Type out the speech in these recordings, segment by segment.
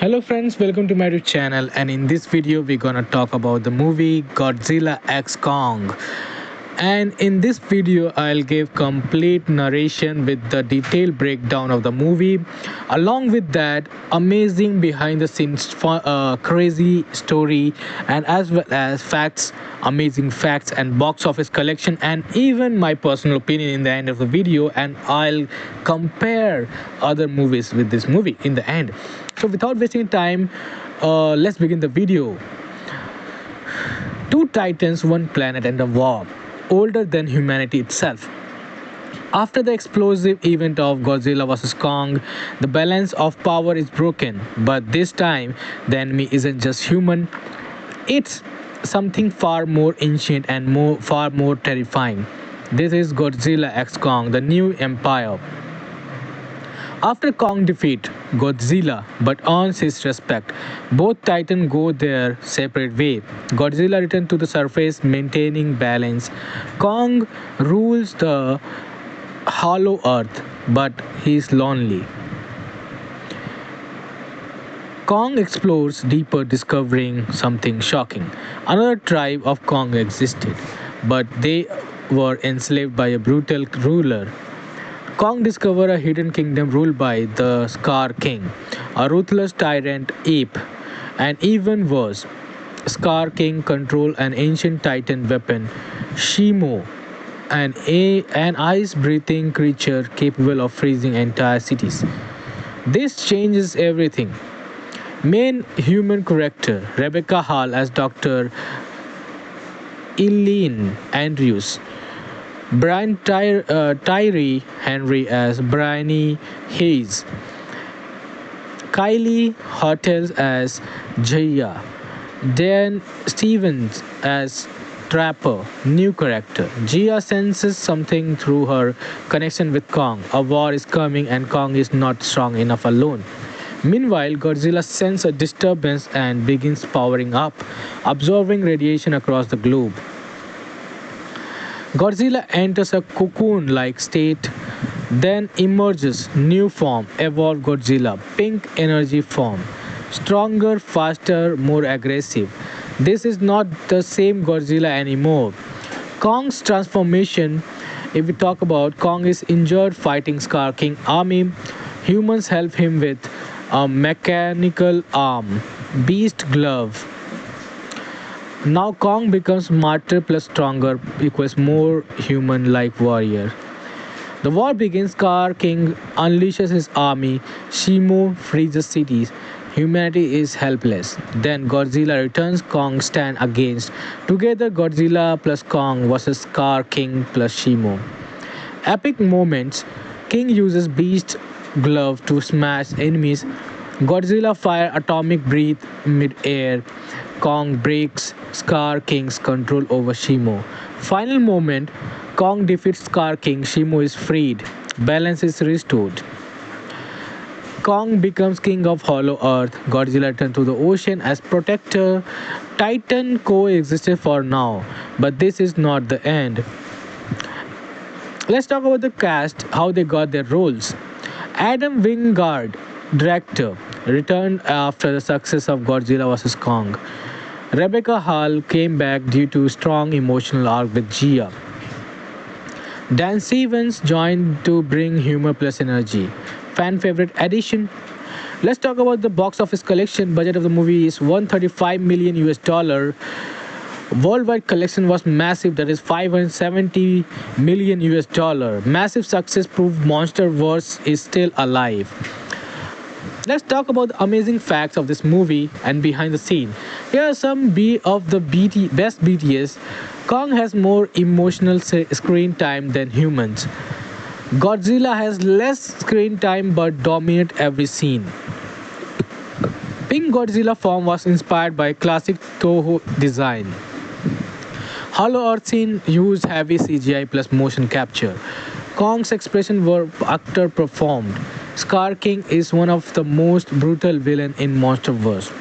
Hello friends, welcome to my YouTube channel, and in this video we're gonna talk about the movie Godzilla X Kong. And in this video I'll give complete narration with the detailed breakdown of the movie. Along with that, amazing behind the scenes crazy story, and as well as facts, amazing facts and box office collection, and even my personal opinion in the end of the video. And I'll compare other movies with this movie in the end. So without wasting time, let's begin the video. Two titans, one planet, and a war older than humanity itself. After the explosive event of Godzilla vs. Kong, the balance of power is broken. But this time, the enemy isn't just human, it's something far more ancient and far more terrifying. This is Godzilla X Kong, the new empire. After Kong defeat Godzilla but earns his respect, both Titans go their separate way. Godzilla returns to the surface, maintaining balance. Kong rules the hollow earth, but he is lonely. Kong explores deeper, discovering something shocking. Another tribe of Kong existed, but they were enslaved by a brutal ruler. Kong discovers a hidden kingdom ruled by the Scar King, a ruthless tyrant ape. And even worse, Scar King controls an ancient titan weapon, Shimo, an ice-breathing creature capable of freezing entire cities. This changes everything. Main human character Rebecca Hall as Dr. Eileen Andrews, Tyree Henry as Bryony Hayes, Kylie Hotels as Jaya, Dan Stevens as Trapper, new character. Jia senses something through her connection with Kong. A war is coming and Kong is not strong enough alone. Meanwhile, Godzilla senses a disturbance and begins powering up, absorbing radiation across the globe. Godzilla enters a cocoon-like state, then emerges new form, evolved Godzilla, pink energy form, stronger, faster, more aggressive. This is not the same Godzilla anymore. Kong's transformation, if we talk about, Kong is injured fighting Scar King army. Humans help him with a mechanical arm, beast glove. Now Kong becomes smarter plus stronger equals more human-like warrior. The war begins. Scar King unleashes his army. Shimo freezes cities. Humanity is helpless. Then Godzilla returns. Kong stand against. Together Godzilla plus Kong versus Scar King plus Shimo. Epic moments. King uses beast glove to smash enemies. Godzilla fire atomic breath mid-air. Kong breaks Scar King's control over Shimo. Final moment, Kong defeats Scar King, Shimo is freed. Balance is restored. Kong becomes king of Hollow Earth. Godzilla turns to the ocean as protector. Titan coexisted for now, but this is not the end. Let's talk about the cast, how they got their roles. Adam Wingard, director, returned after the success of Godzilla vs. Kong. Rebecca Hall came back due to strong emotional arc with Gia. Dan Stevens joined to bring humor plus energy. Fan favorite addition. Let's talk about the box office collection. Budget of the movie is 135 million US dollar. Worldwide collection was massive, that is 570 million US dollar. Massive success proved Monsterverse is still alive. Let's talk about the amazing facts of this movie and behind the scene. Here are some of the best BTS. Kong has more emotional screen time than humans. Godzilla has less screen time but dominate every scene. Pink Godzilla form was inspired by classic Toho design. Hollow Earth scene used heavy CGI plus motion capture. Kong's expression were actor performed. Scar King is one of the most brutal villain in Monsterverse.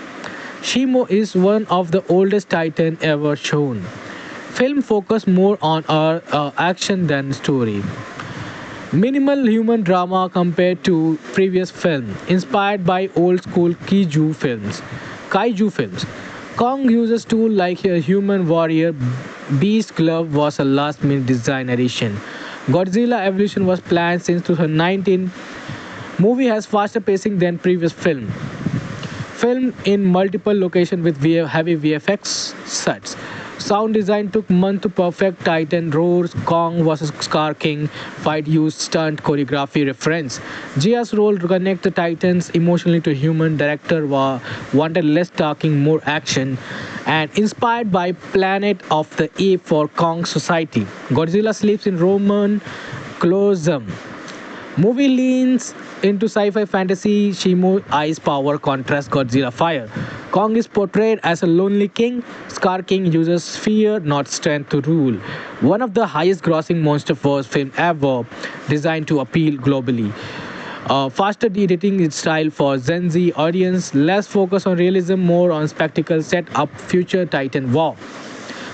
Shimo is one of the oldest Titan ever shown. Film focus more on action than story. Minimal human drama compared to previous film, inspired by old school Kaiju films. Kong uses tools like a human warrior. Beast glove was a last minute design addition. Godzilla evolution was planned since 2019. Movie has faster pacing than previous film. Filmed in multiple locations with heavy VFX sets. Sound design took months to perfect. Titan roars, Kong vs Scar King fight used stunt choreography reference. Gia's role to connect the Titans emotionally to human. Director wanted less talking, more action, and inspired by Planet of the Apes for Kong society. Godzilla sleeps in Roman Colosseum. Movie leans into sci-fi fantasy. Shimo ice power contrasts Godzilla fire. Kong is portrayed as a lonely king. Scar King uses fear, not strength, to rule. One of the highest-grossing MonsterVerse film ever, designed to appeal globally. Faster editing style for Gen Z audience. Less focus on realism, more on spectacle. Set up future Titan war.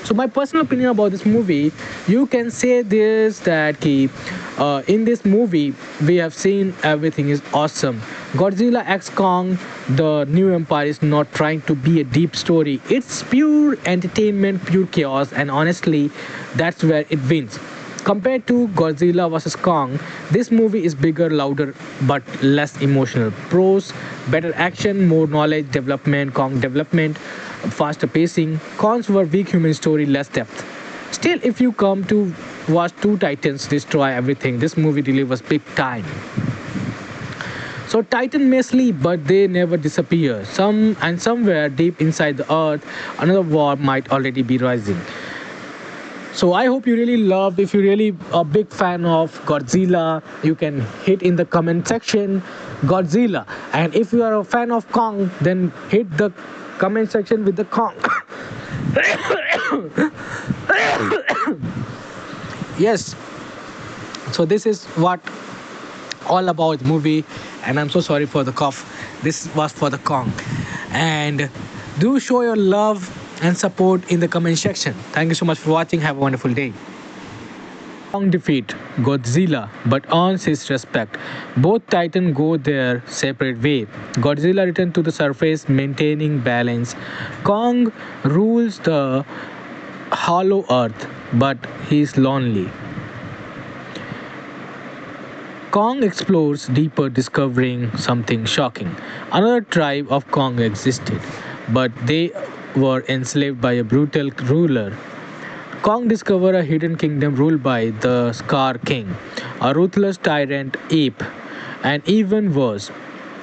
So my personal opinion about this movie, you can say this that in this movie we have seen everything is awesome. Godzilla X Kong, the new empire is not trying to be a deep story. It's pure entertainment, pure chaos, and honestly, that's where it wins. Compared to Godzilla vs Kong, this movie is bigger, louder, but less emotional. Pros: better action, more knowledge development, Kong development, faster pacing. Cons were weak human story, less depth. Still, if you come to watch two titans destroy everything, this movie delivers big time. So Titan may sleep, but they never disappear. Somewhere deep inside the earth, another war might already be rising. So I hope you really loved. If you're really a big fan of Godzilla, you can hit in the comment section Godzilla. And if you are a fan of Kong, then hit the comment section with the Kong. Yes. So this is what all about movie, and I'm so sorry for the cough. This was for the Kong. And do show your love and support in the comment section. Thank you so much for watching. Have a wonderful day. Kong defeat Godzilla but earns his respect. Both Titans go their separate way. Godzilla returns to the surface, maintaining balance. Kong rules the hollow earth, but he's lonely. Kong explores deeper, discovering something shocking. Another tribe of Kong existed, but they were enslaved by a brutal ruler. Kong discovered a hidden kingdom ruled by the Scar King, a ruthless tyrant ape. And even worse,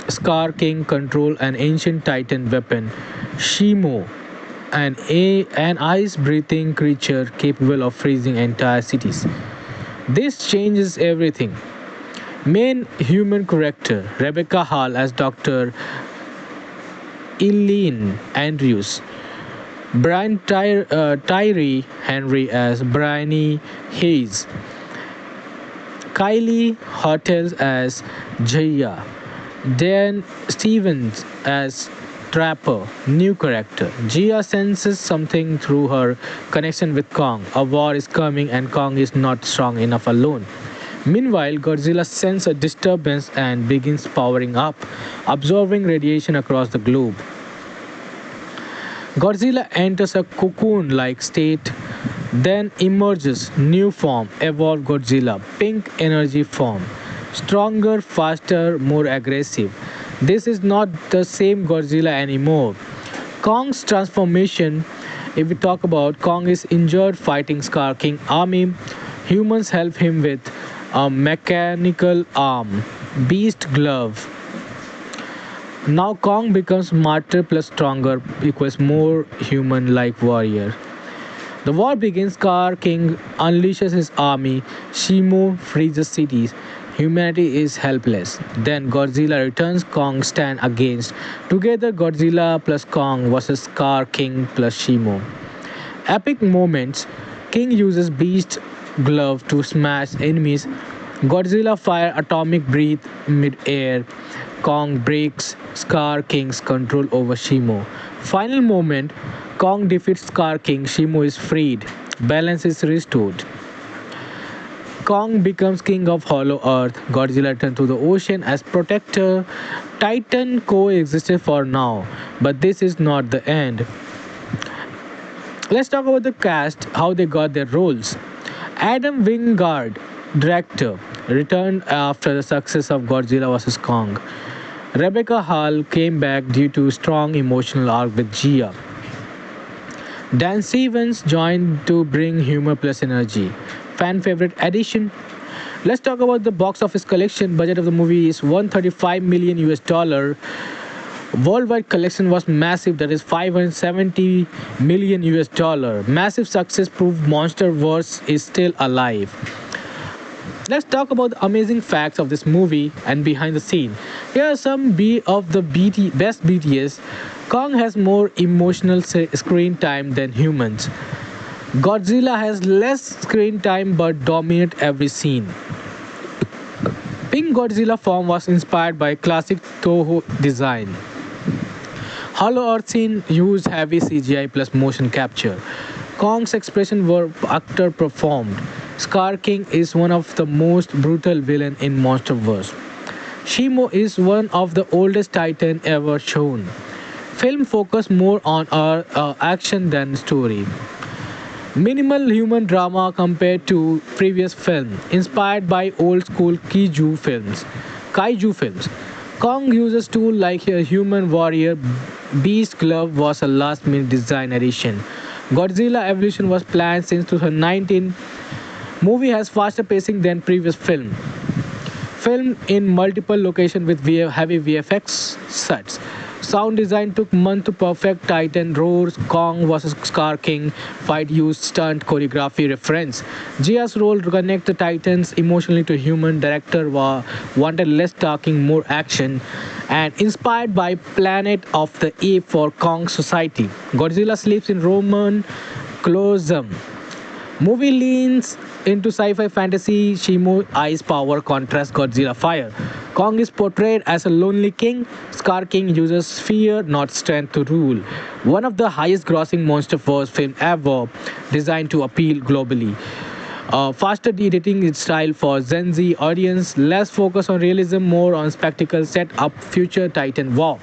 Scar King controlled an ancient titan weapon, Shimo, an ice-breathing creature capable of freezing entire cities. This changes everything. Main human character Rebecca Hall as Dr. Eileen Andrews, Tyree Henry as Bryony Hayes, Kylie Hotels as Jaya, Dan Stevens as Trapper, new character. Gia senses something through her connection with Kong. A war is coming and Kong is not strong enough alone. Meanwhile, Godzilla senses a disturbance and begins powering up, absorbing radiation across the globe. Godzilla enters a cocoon-like state, then emerges new form, evolved Godzilla, pink energy form, stronger, faster, more aggressive. This is not the same Godzilla anymore. Kong's transformation, if we talk about Kong is injured fighting Scar King army, humans help him with a mechanical arm, beast glove. Now Kong becomes smarter plus stronger equals more human like warrior. The war begins, Scar King unleashes his army, Shimo frees the cities. Humanity is helpless. Then Godzilla returns, Kong stand against. Together Godzilla plus Kong versus Scar King plus Shimo. Epic moments. King uses Beast Glove to smash enemies. Godzilla fire atomic breath mid-air. Kong breaks Scar King's control over Shimo. Final moment. Kong defeats Scar King. Shimo is freed. Balance is restored. Kong becomes king of Hollow Earth. Godzilla turns to the ocean as protector. Titan coexisted for now, but this is not the end. Let's talk about the cast, how they got their roles. Adam Wingard, director, returned after the success of Godzilla vs. Kong. Rebecca Hall came back due to strong emotional arc with Gia. Dan Stevens joined to bring humor plus energy. Fan favorite addition. Let's talk about the box office collection. Budget of the movie is 135 million US dollar. Worldwide collection was massive, that is 570 million US dollar. Massive success proved Monsterverse is still alive. Let's talk about the amazing facts of this movie and behind the scene. Here are some of the best BTS. Kong has more emotional screen time than humans. Godzilla has less screen time but dominate every scene. Pink Godzilla form was inspired by classic Toho design. Hollow Earth scene used heavy CGI plus motion capture. Kong's expression were actor performed. Scar King is one of the most brutal villain in Monsterverse. Shimo is one of the oldest Titan ever shown. Film focus more on action than story. Minimal human drama compared to previous film, inspired by old school Kaiju films. Kong uses tools like a human warrior. Beast Glove was a last minute design addition. Godzilla Evolution was planned since 2019. Movie has faster pacing than previous film. Filmed in multiple locations with heavy VFX sets. Sound design took months to perfect. Titan roars. Kong vs. Scar King fight used stunt choreography reference. Gia's role to connect the Titans emotionally to human. Director wanted less talking, more action, and inspired by Planet of the Apes for Kong society. Godzilla sleeps in Roman Colosseum. Movie leans into sci-fi fantasy. Shimo ice power contrasts Godzilla fire. Kong is portrayed as a lonely king. Scar King uses fear, not strength, to rule. One of the highest-grossing MonsterVerse film ever, designed to appeal globally. Faster editing style for Gen Z audience. Less focus on realism, more on spectacle. Set up future Titan war.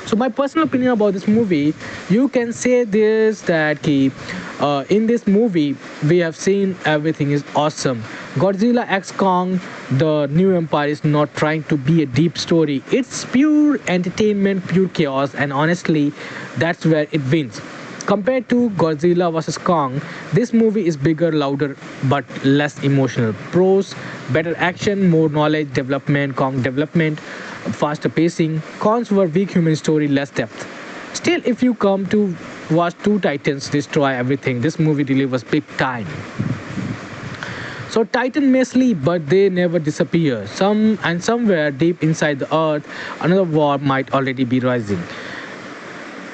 So my personal opinion about this movie, you can say this that in this movie we have seen everything is awesome. Godzilla X Kong, the new empire is not trying to be a deep story. It's pure entertainment, pure chaos, and honestly, that's where it wins. Compared to Godzilla vs. Kong, this movie is bigger, louder, but less emotional. Pros, better action, more knowledge, development, Kong development, faster pacing. Cons were weak human story, less depth. Still, if you come to watch two titans destroy everything, this movie delivers big time. So Titan may sleep, but they never disappear. Somewhere deep inside the earth, another war might already be rising.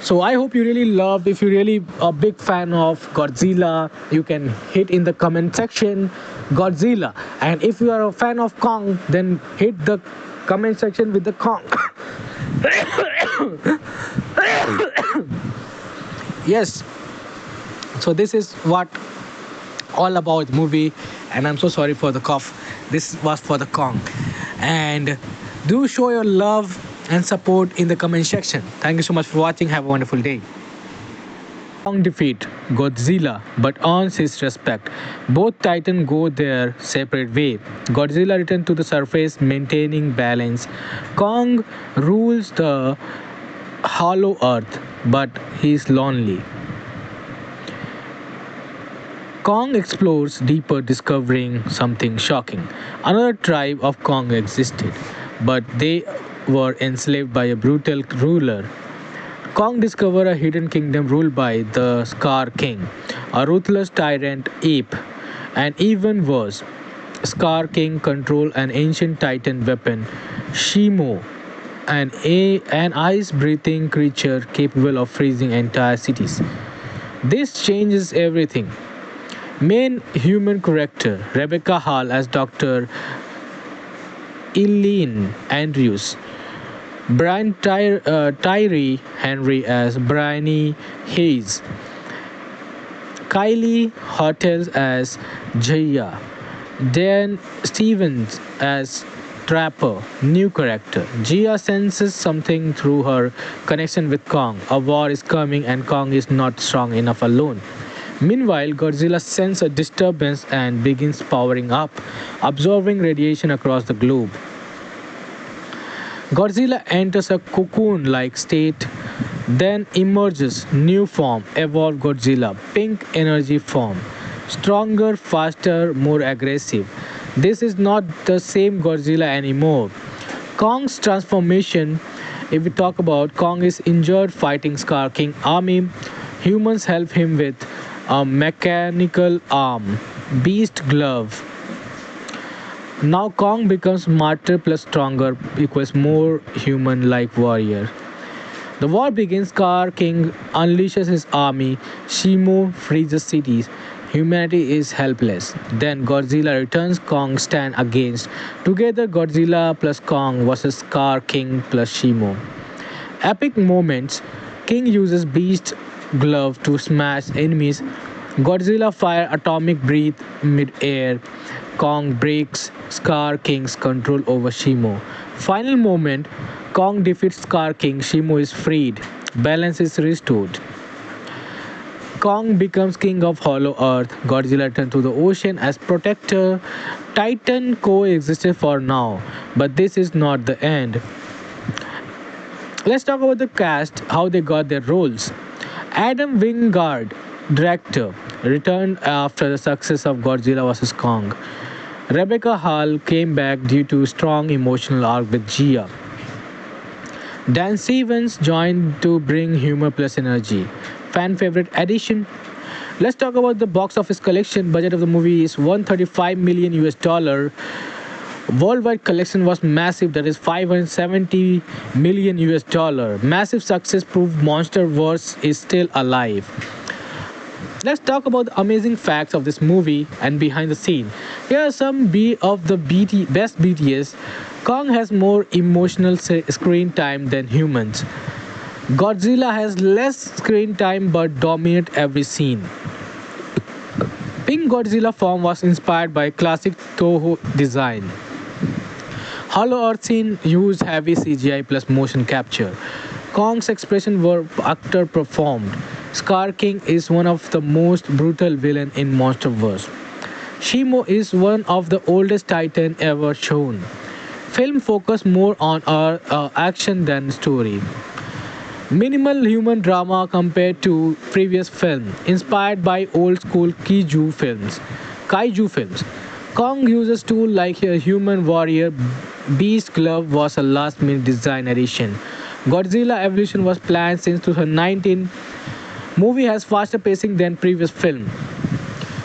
So I hope you really loved. If you're really a big fan of Godzilla, you can hit in the comment section Godzilla. And if you are a fan of Kong, then hit the comment section with the Kong. Yes. So this is what all about the movie, and I'm so sorry for the cough. This was for the Kong. And do show your love and support in the comment section. Thank you so much for watching. Have a wonderful day. Kong defeat Godzilla but earns his respect. Both Titans go their separate way. Godzilla returns to the surface, maintaining balance. Kong rules the hollow earth, but he is lonely. Kong explores deeper, discovering something shocking. Another tribe of Kong existed, but they were enslaved by a brutal ruler. Kong discovered a hidden kingdom ruled by the Scar King, a ruthless tyrant ape. And even worse, Scar King controlled an ancient titan weapon, Shimo, an ice-breathing creature capable of freezing entire cities. This changes everything. Main human character Rebecca Hall as Dr. Eileen Andrews, Tyree Henry as Bryony Hayes, Kylie Hotels as Jaya, Dan Stevens as Trapper, new character. Jia senses something through her connection with Kong. A war is coming and Kong is not strong enough alone. Meanwhile, Godzilla senses a disturbance and begins powering up, absorbing radiation across the globe. Godzilla enters a cocoon like state, then emerges new form, evolved Godzilla, pink energy form, stronger, faster, more aggressive. This is not the same Godzilla anymore. Kong's transformation, if we talk about Kong is injured fighting Scar King army, humans help him with a mechanical arm, beast glove. Now Kong becomes smarter plus stronger equals more human like warrior. The war begins. Scar King unleashes his army. Shimo freezes cities. Humanity is helpless. Then Godzilla returns. Kong stand against. Together Godzilla plus Kong versus Scar King plus Shimo. Epic moments. King uses Beast Glove to smash enemies. Godzilla fire atomic breath mid-air. Kong breaks Scar King's control over Shimo. Final moment. Kong defeats Scar King. Shimo is freed. Balance is restored. Kong becomes king of Hollow Earth. Godzilla returns to the ocean as protector. Titan coexisted for now, but this is not the end. Let's talk about the cast, how they got their roles. Adam Wingard, director, returned after the success of Godzilla vs. Kong. Rebecca Hall came back due to strong emotional arc with Gia. Dan Stevens joined to bring humor plus energy. Fan favorite addition. Let's talk about the box office collection. Budget of the movie is 135 million US dollar. Worldwide collection was massive, that is 570 million US dollar. Massive success proved Monsterverse is still alive. Let's talk about the amazing facts of this movie and behind the scene. Here are some of the best BTS. Kong has more emotional screen time than humans. Godzilla has less screen time but dominates every scene. Pink Godzilla form was inspired by classic Toho design. Hollow Earth scene used heavy CGI plus motion capture. Kong's expression were actor performed. Scar King is one of the most brutal villain in Monsterverse. Shimo is one of the oldest Titan ever shown. Film focus more on action than story. Minimal human drama compared to previous film, inspired by old school Kaiju films. Kong uses tool like a human warrior. Beast Glove was a last minute design addition. Godzilla Evolution was planned since 2019. Movie has faster pacing than previous film.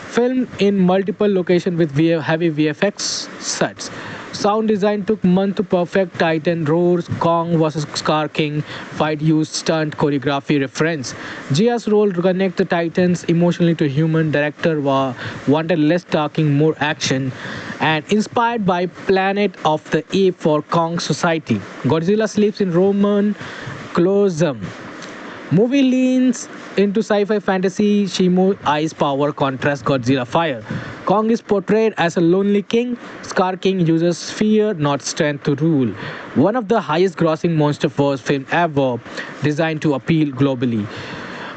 Filmed in multiple locations with heavy VFX sets. Sound design took months to perfect. Titan roars. Kong vs. Scar King fight used stunt choreography reference. Gia's role to connect the Titans emotionally to human. Director wanted less talking, more action, and inspired by Planet of the Apes for Kong society. Godzilla sleeps in Roman Colosseum. Movie leans into sci-fi fantasy. Shimo ice power contrasts Godzilla fire. Kong is portrayed as a lonely king. Scar King uses fear, not strength, to rule. One of the highest grossing MonsterVerse film ever, designed to appeal globally.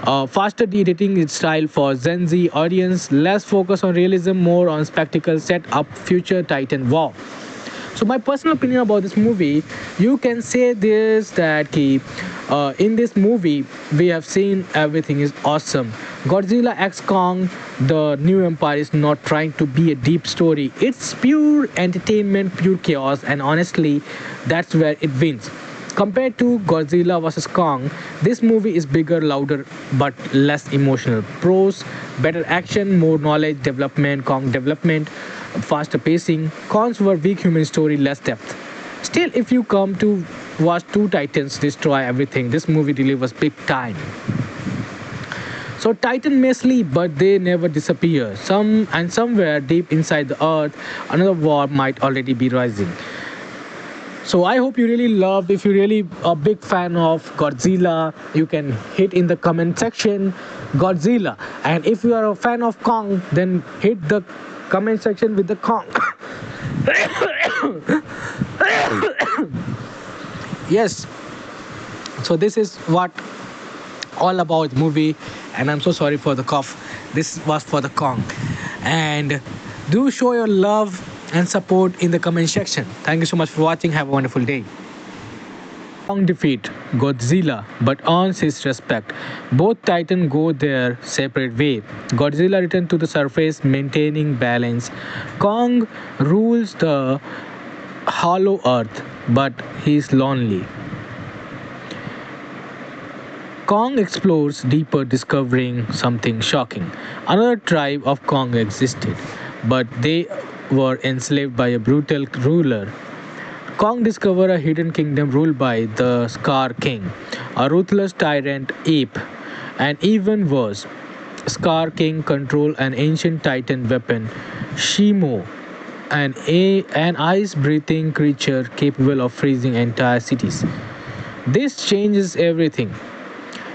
Faster editing style for Gen Z audience, less focus on realism, more on spectacle, set up future Titan war. So my personal opinion about this movie, you can say this that in this movie we have seen everything is awesome. Godzilla X Kong, the new empire is not trying to be a deep story. It's pure entertainment, pure chaos, and honestly, that's where it wins. Compared to Godzilla vs. Kong, this movie is bigger, louder, but less emotional. Pros, better action, more knowledge, development, Kong development, faster pacing. Cons were weak human story, less depth. Still, if you come to watch two titans destroy everything, this movie delivers big time. So Titan may sleep, but they never disappear. Somewhere deep inside the earth, another war might already be rising. So I hope you really loved. If you're really a big fan of Godzilla, you can hit in the comment section Godzilla. And if you are a fan of Kong, then hit the comment section with the Kong. Yes. So this is what all about movie, and I'm so sorry for the cough. This was for the Kong. And do show your love and support in the comment section. Thank you so much for watching. Have a wonderful day. Kong defeat Godzilla but earns his respect. Both Titans go their separate way. Godzilla returns to the surface, maintaining balance. Kong rules the hollow earth, but he is lonely. Kong explores deeper, discovering something shocking. Another tribe of Kong existed, but they were enslaved by a brutal ruler. Kong discovered a hidden kingdom ruled by the Scar King, a ruthless tyrant ape. And even worse, Scar King controlled an ancient titan weapon, Shimo, an ice breathing creature capable of freezing entire cities. This changes everything.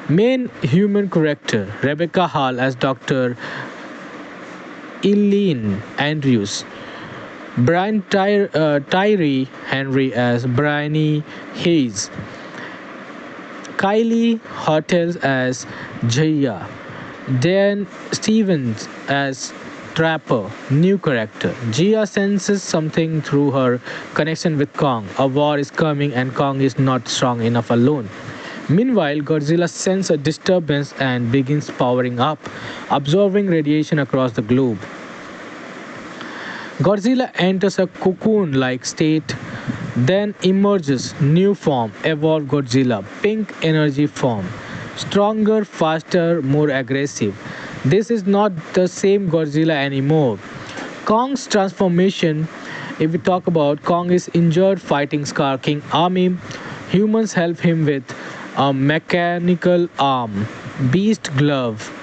Main human character Rebecca Hall as Dr. Eileen Andrews, Tyree Henry as Bryony Hayes, Kylie Hotels as Jaya, Dan Stevens as Trapper, new character. Jia senses something through her connection with Kong. A war is coming and Kong is not strong enough alone. Meanwhile, Godzilla senses a disturbance and begins powering up, absorbing radiation across the globe. Godzilla enters a cocoon like state, then emerges new form, evolved Godzilla, pink energy form. Stronger, faster, more aggressive. This is not the same Godzilla anymore. Kong's transformation, if we talk about Kong is injured fighting Scar King army, humans help him with a mechanical arm, beast glove.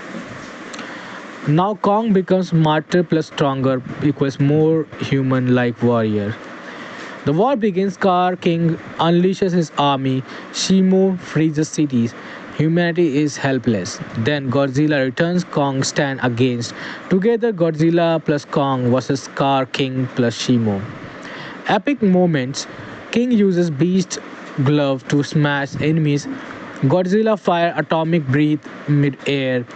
Now Kong becomes smarter plus stronger equals more human-like warrior. The war begins. Scar King unleashes his army. Shimo freezes cities. Humanity is helpless. Then Godzilla returns. Kong stand against. Together Godzilla plus Kong versus Scar King plus Shimo. Epic moments. King uses beast glove to smash enemies. Godzilla fire atomic breath mid-air.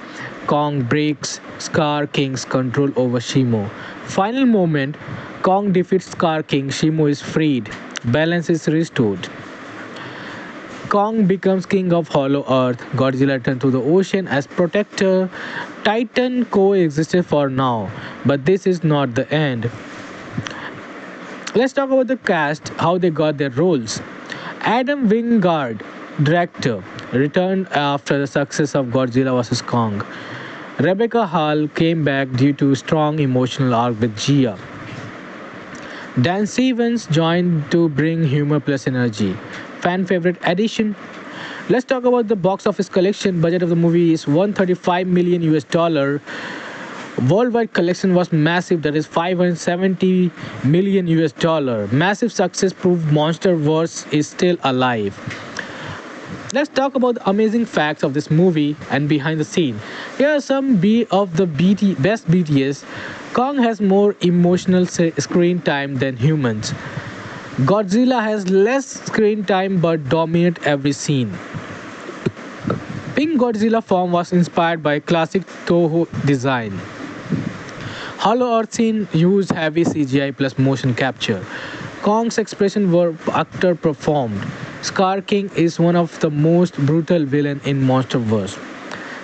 Kong breaks Scar King's control over Shimo. Final moment, Kong defeats Scar King, Shimo is freed. Balance is restored. Kong becomes king of Hollow Earth. Godzilla turns to the ocean as protector. Titan coexisted for now, but this is not the end. Let's talk about the cast, how they got their roles. Adam Wingard, director, returned after the success of Godzilla vs. Kong. Rebecca Hall came back due to strong emotional arc with Gia. Dan Stevens joined to bring humor plus energy. Fan favorite addition. Let's talk about the box office collection. Budget of the movie is 135 million US dollar. Worldwide collection was massive, that is 570 million US dollar. Massive success proved MonsterVerse is still alive. Let's talk about the amazing facts of this movie and behind the scene. Here are some of the best BTS. Kong has more emotional screen time than humans. Godzilla has less screen time but dominate every scene. Pink Godzilla form was inspired by classic Toho design. Hollow Earth scene used heavy CGI plus motion capture. Kong's expression were actor performed. Scar King is one of the most brutal villain in MonsterVerse.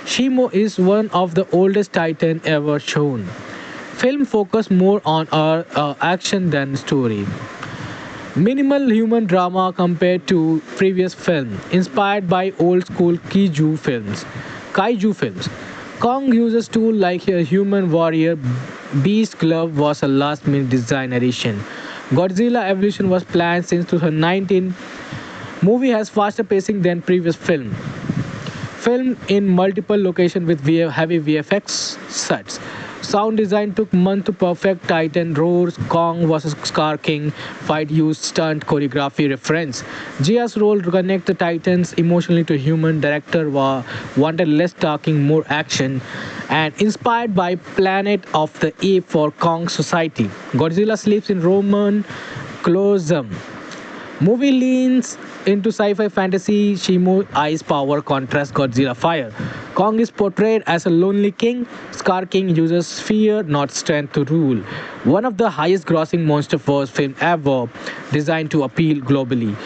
Shimo is one of the oldest Titan ever shown. Film focus more on action than story. Minimal human drama compared to previous film, inspired by old school Kaiju films. Kong uses tools like a human warrior. Beast glove was a last minute design addition. Godzilla evolution was planned since 2019. Movie has faster pacing than previous film. Filmed in multiple locations with heavy VFX sets. Sound design took months to perfect. Titan roars, Kong vs Scar King fight used stunt choreography reference. Gia's role to connect the Titans emotionally to human. Director wanted less talking, more action, and inspired by Planet of the Apes for Kong society. Godzilla sleeps in Roman Colosseum. Movie leans into sci-fi fantasy. Shimo ice power contrasts Godzilla fire. Kong is portrayed as a lonely king. Scar King uses fear, not strength, to rule. One of the highest-grossing monster force film ever, designed to appeal globally.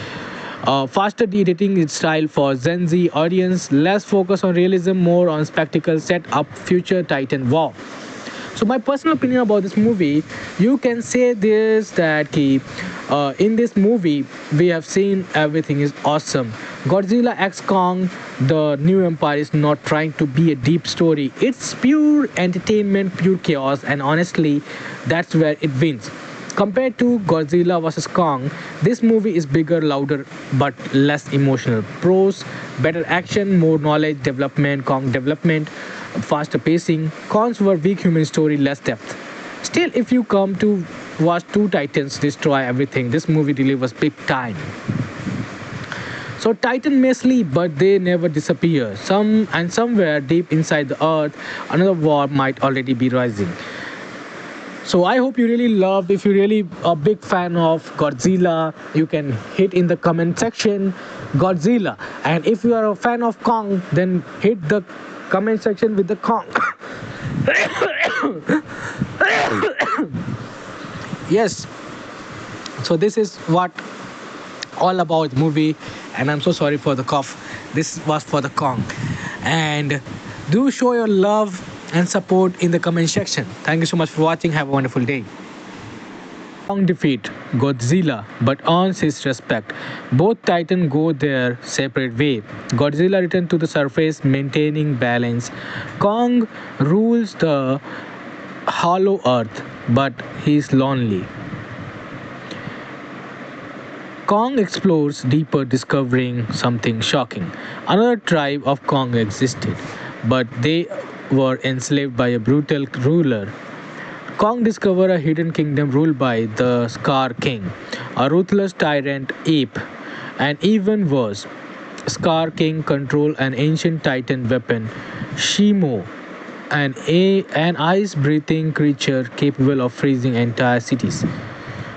Faster editing style for Gen Z audience. Less focus on realism, more on spectacle. Set up future Titan war. So my personal opinion about this movie, you can say this that in this movie we have seen everything is awesome. Godzilla X Kong, the new empire is not trying to be a deep story. It's pure entertainment, pure chaos, and honestly, that's where it wins. Compared to Godzilla vs Kong, this movie is bigger, louder, but less emotional. Pros: better action, more knowledge development, Kong development, faster pacing. Cons were weak human story, less depth. Still, if you come to watch two titans destroy everything, this movie delivers big time. So Titan may sleep, but they never disappear. Somewhere deep inside the earth, another war might already be rising. So I hope you really loved. If you're really a big fan of Godzilla, you can hit in the comment section Godzilla. And if you are a fan of Kong, then hit the comment section with the Kong. Yes. So this is what all about movie, and I'm so sorry for the cough. This was for the Kong. And do show your love and support in the comment section. Thank you so much for watching. Have a wonderful day. Kong defeat Godzilla but earns his respect. Both Titans go their separate way. Godzilla returns to the surface, maintaining balance. Kong rules the hollow earth, but he's lonely. Kong explores deeper, discovering something shocking. Another tribe of Kong existed, but they were enslaved by a brutal ruler. Kong discovered a hidden kingdom ruled by the Scar King, a ruthless tyrant ape. And even worse, Scar King controlled an ancient titan weapon, Shimo, an ice-breathing creature capable of freezing entire cities.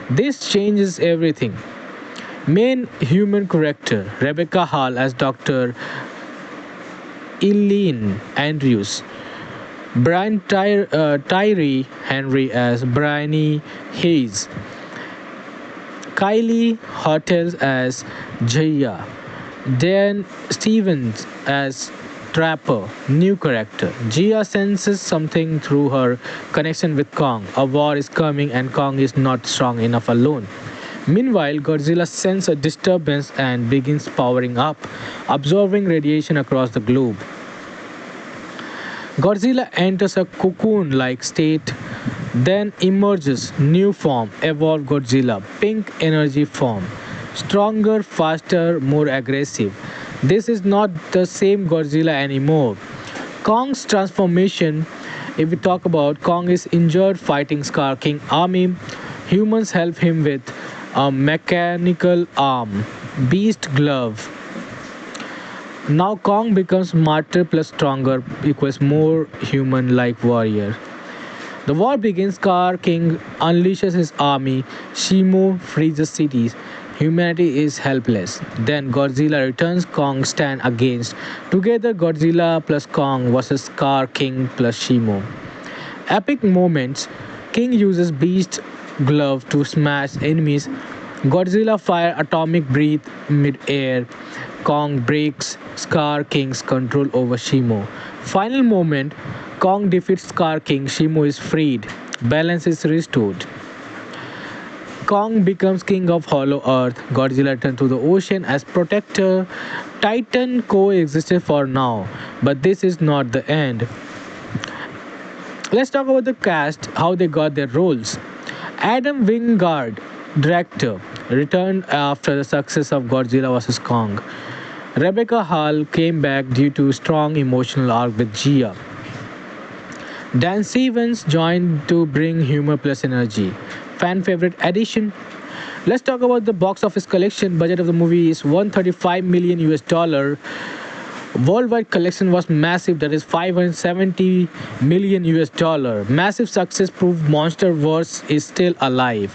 This changes everything. Main human character Rebecca Hall as Dr. Eileen Andrews, Tyree Henry as Bryony Hayes, Kylie Hotels as Jaya, Dan Stevens as Trapper, new character. Gia senses something through her connection with Kong. A war is coming and Kong is not strong enough alone. Meanwhile, Godzilla senses a disturbance and begins powering up, absorbing radiation across the globe. Godzilla enters a cocoon-like state, then emerges new form, evolved Godzilla, pink energy form, stronger, faster, more aggressive. This is not the same Godzilla anymore. Kong's transformation, if we talk about Kong is injured fighting Scar King army, humans help him with a mechanical arm, beast glove. Now Kong becomes smarter plus stronger equals more human-like warrior. The war begins. Scar King unleashes his army. Shimo freezes cities. Humanity is helpless. Then Godzilla returns, Kong stand against. Together Godzilla plus Kong versus Scar King plus Shimo. Epic moments. King uses Beast glove to smash enemies. Godzilla fire atomic breath mid-air. Kong breaks Scar King's control over Shimo. Final moment. Kong defeats Scar King. Shimo is freed. Balance is restored. Kong becomes king of Hollow Earth. Godzilla turned to the ocean as protector. Titan coexisted for now, but this is not the end. Let's talk about the cast, how they got their roles. Adam Wingard, director, returned after the success of Godzilla vs. Kong. Rebecca Hall came back due to strong emotional arc with Gia. Dan Stevens joined to bring humor plus energy. Fan favorite addition. Let's talk about the box office collection. Budget of the movie is 135 million US dollar. Worldwide collection was massive, that is 570 million US dollar. Massive success proved Monsterverse is still alive.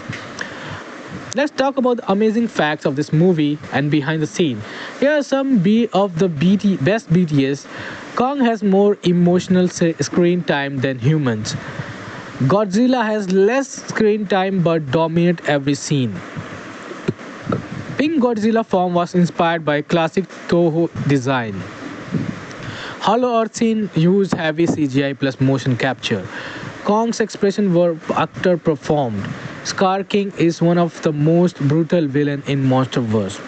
Let's talk about the amazing facts of this movie and behind the scene. Here are some of the best BTS. Kong has more emotional screen time than humans. Godzilla has less screen time but dominate every scene. Pink Godzilla form was inspired by classic Toho design. Hollow Earth scene used heavy CGI plus motion capture. Kong's expression were actor performed. Scar King is one of the most brutal villain in Monsterverse.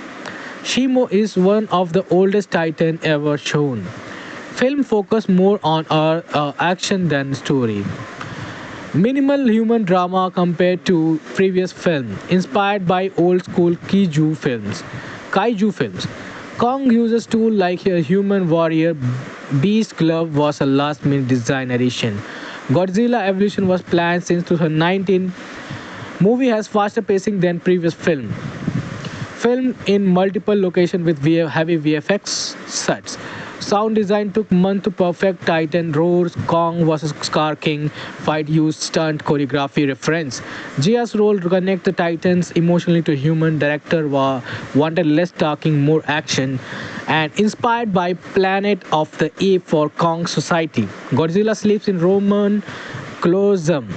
Shimo is one of the oldest Titan ever shown. Film focus more on action than story. Minimal human drama compared to previous film, inspired by old school Kaiju films. Kong uses tool like a human warrior. Beast glove was a last minute design addition. Godzilla evolution was planned since 2019. Movie has faster pacing than previous film. Filmed in multiple locations with heavy VFX sets. Sound design took months to perfect. Titan roars, Kong vs. Scar King fight used stunt choreography reference. Gia's role to connect the Titans emotionally to human. Director wanted less talking, more action, and inspired by Planet of the Apes for Kong society. Godzilla sleeps in Roman Colosseum.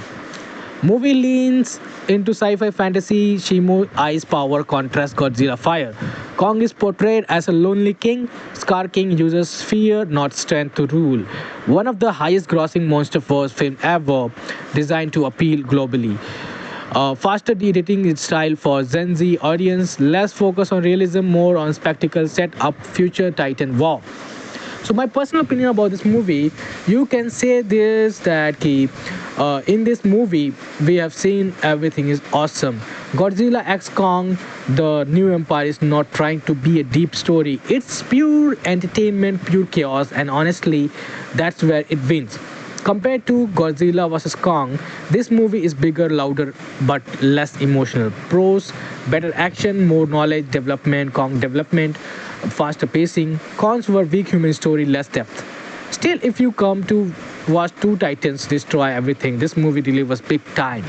Movie leans into sci-fi fantasy. Shimo ice power contrasts Godzilla fire. Kong is portrayed as a lonely king. Scar King uses fear, not strength, to rule. One of the highest-grossing MonsterVerse film ever, designed to appeal globally. Faster editing style for Gen Z audience. Less focus on realism, more on spectacle. Set up future Titan war. So my personal opinion about this movie, you can say this that in this movie we have seen everything is awesome. Godzilla X Kong, the new empire is not trying to be a deep story. It's pure entertainment, pure chaos, and honestly, that's where it wins. Compared to Godzilla vs. Kong, this movie is bigger, louder, but less emotional. Pros, better action, more knowledge development, Kong development, faster pacing. Cons were weak human story, less depth. Still, if you come to watch two titans destroy everything, this movie delivers big time.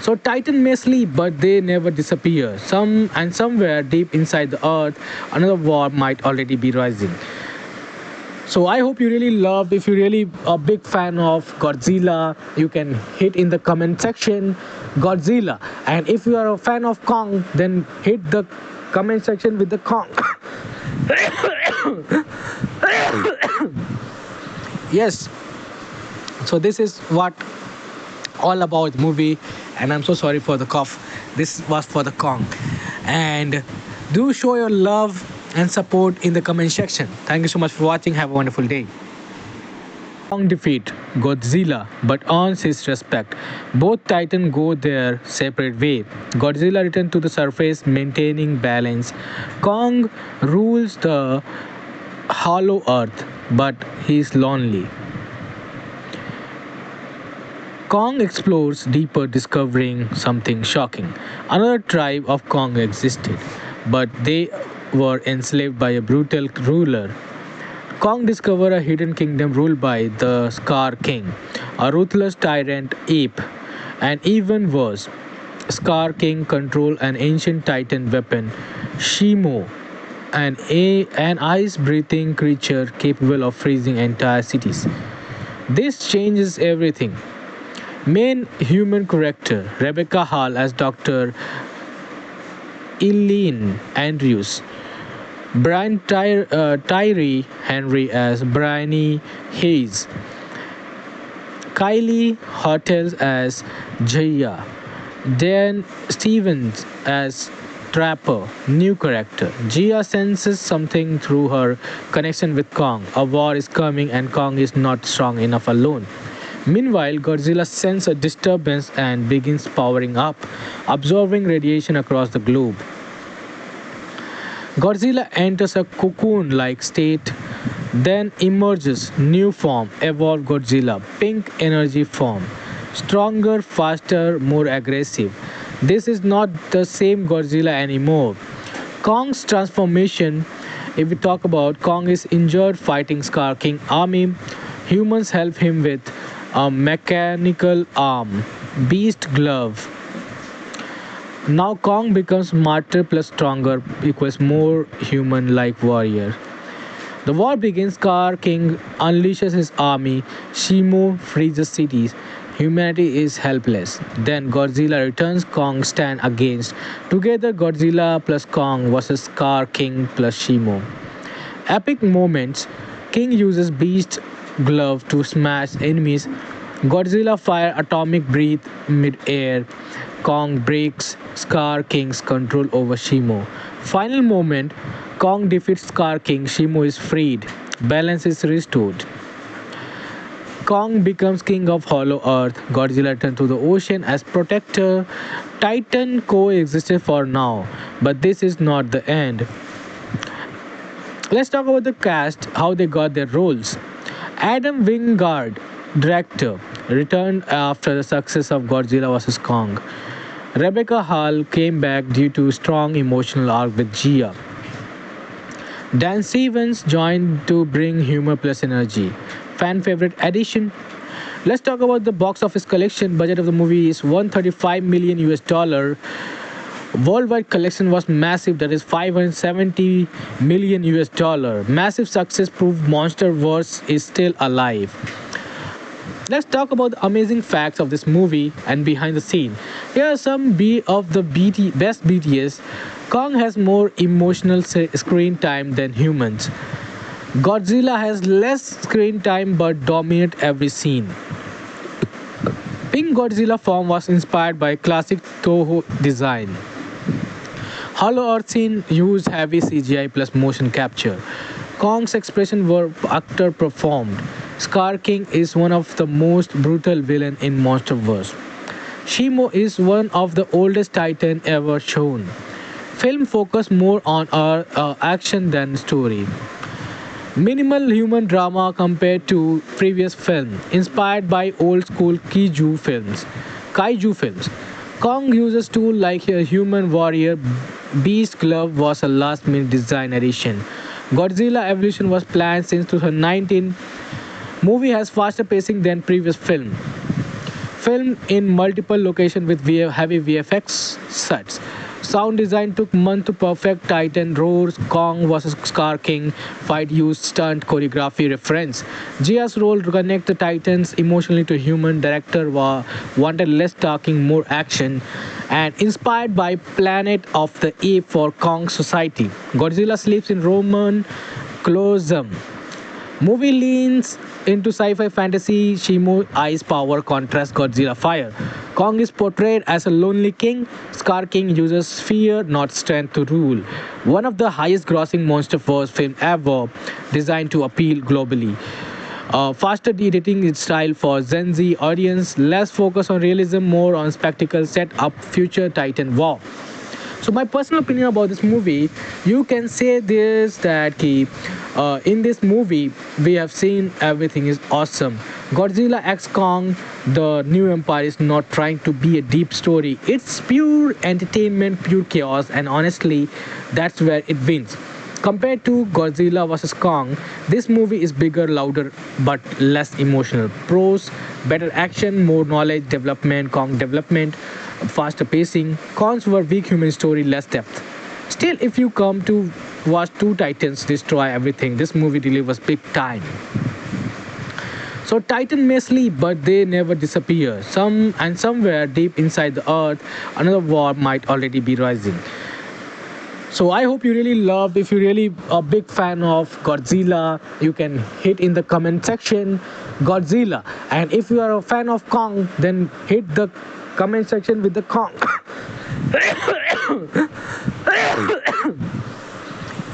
So Titan may sleep, but they never disappear. Somewhere deep inside the earth, another war might already be rising. So I hope you really loved. If you're really a big fan of Godzilla, you can hit in the comment section Godzilla. And if you are a fan of Kong, then hit the comment section with the Kong. Yes. So this is what all about the movie, and I'm so sorry for the cough. This was for the Kong. And do show your love and support in the comment section. Thank you so much for watching. Have a wonderful day. Kong defeat Godzilla but earns his respect. Both Titans go their separate way. Godzilla returns to the surface, maintaining balance. Kong rules the hollow earth, but he's lonely. Kong explores deeper, discovering something shocking. Another tribe of Kong existed, but they were enslaved by a brutal ruler. Kong discovered a hidden kingdom ruled by the Scar King, a ruthless tyrant ape, and even worse. Scar King control an ancient titan weapon, Shimo, an ice-breathing creature capable of freezing entire cities. This changes everything. Main human character Rebecca Hall as Dr. Eileen Andrews, Tyree Henry as Bryony Hayes, Kylie Hotels as Jaya, Dan Stevens as Trapper, new character. Jia senses something through her connection with Kong. A war is coming and Kong is not strong enough alone. Meanwhile, Godzilla senses a disturbance and begins powering up, absorbing radiation across the globe. Godzilla enters a cocoon like state, then emerges new form, evolved Godzilla, pink energy form. Stronger, faster, more aggressive. This is not the same Godzilla anymore. Kong's transformation, if we talk about Kong is injured fighting Scar King army, humans help him with a mechanical arm, beast glove. Now Kong becomes smarter plus stronger equals more human like warrior. The war begins. Scar King unleashes his army. Shimo freezes cities. Humanity is helpless. Then Godzilla returns. Kong stand against. Together Godzilla plus Kong versus Scar King plus Shimo. Epic moments. King uses Beast Glove to smash enemies. Godzilla fire atomic breath mid-air. Kong breaks Scar King's control over Shimo. Final moment. Kong defeats Scar King. Shimo is freed. Balance is restored. Kong becomes king of Hollow Earth. Godzilla turns to the ocean as protector. Titan coexisted for now, but this is not the end. Let's talk about the cast, how they got their roles. Adam Wingard, director, returned after the success of Godzilla vs. Kong. Rebecca Hall came back due to strong emotional arc with Gia. Dan Stevens joined to bring humor plus energy. Fan favorite addition. Let's talk about the box office collection. Budget of the movie is 135 million US dollar. Worldwide collection was massive, that is 570 million US dollar. Massive success proved Monsterverse is still alive. Let's talk about the amazing facts of this movie and behind the scene. Here are some of the best BTS. Kong has more emotional screen time than humans. Godzilla has less screen time but dominate every scene. Pink Godzilla form was inspired by classic Toho design. Hollow Earth scene used heavy CGI plus motion capture. Kong's expression were actor performed. Scar King is one of the most brutal villain in Monsterverse. Shimo is one of the oldest Titan ever shown. Film focus more on action than story. Minimal human drama compared to previous film, inspired by old school Kaiju films. Kong uses tool like a human warrior. Beast Glove was a last minute design addition. Godzilla Evolution was planned since 2019. Movie has faster pacing than previous film. Filmed in multiple locations with heavy VFX sets. Sound design took months to perfect. Titan roars. Kong vs Scar King fight used stunt choreography reference. Gia's role to connect the Titans emotionally to human. Director wanted less talking, more action, and inspired by Planet of the Apes for Kong society. Godzilla sleeps in Roman Colosseum. Movie leans into sci-fi fantasy. Shimo ice power contrasts Godzilla fire. Kong is portrayed as a lonely king. Scar King uses fear, not strength, to rule. One of the highest-grossing MonsterVerse film ever, designed to appeal globally. Faster editing style for Gen Z audience. Less focus on realism, more on spectacle. Set up future Titan war. So my personal opinion about this movie, you can say this that in this movie we have seen everything is awesome. Godzilla X Kong, the new empire is not trying to be a deep story. It's pure entertainment, pure chaos, and honestly, that's where it wins. Compared to Godzilla vs. Kong, this movie is bigger, louder, but less emotional. Pros, better action, more knowledge development, Kong development, faster pacing. Cons were weak human story, less depth. Still, if you come to watch two titans destroy everything, this movie delivers big time. So Titan may sleep, but they never disappear. Somewhere deep inside the earth, another war might already be rising. So I hope you really loved. If you're really a big fan of Godzilla, you can hit in the comment section Godzilla. And if you are a fan of Kong, then hit the comment section with the Kong.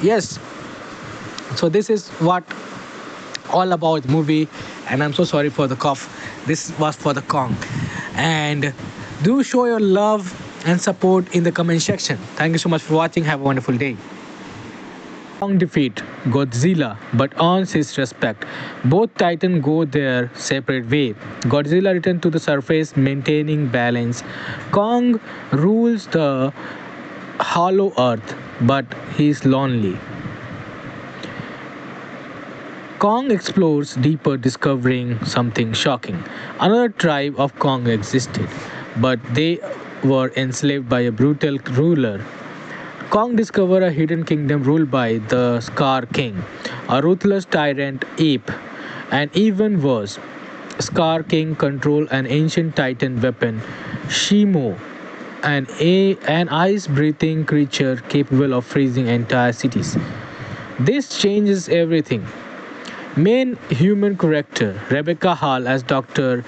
Yes. So this is what all about movie, and I'm so sorry for the cough. This was for the Kong. And do show your love and support in the comment section. Thank you so much for watching. Have a wonderful day. Kong defeat Godzilla but earns his respect. Both Titans go their separate way. Godzilla returns to the surface, maintaining balance. Kong rules the hollow earth, but he's lonely. Kong explores deeper, discovering something shocking. Another tribe of Kong existed, but they were enslaved by a brutal ruler. Kong discovered a hidden kingdom ruled by the Scar King, a ruthless tyrant ape. And even worse, Scar King controlled an ancient titan weapon, Shimo, an ice breathing creature capable of freezing entire cities. This changes everything. Main human character Rebecca Hall as Dr.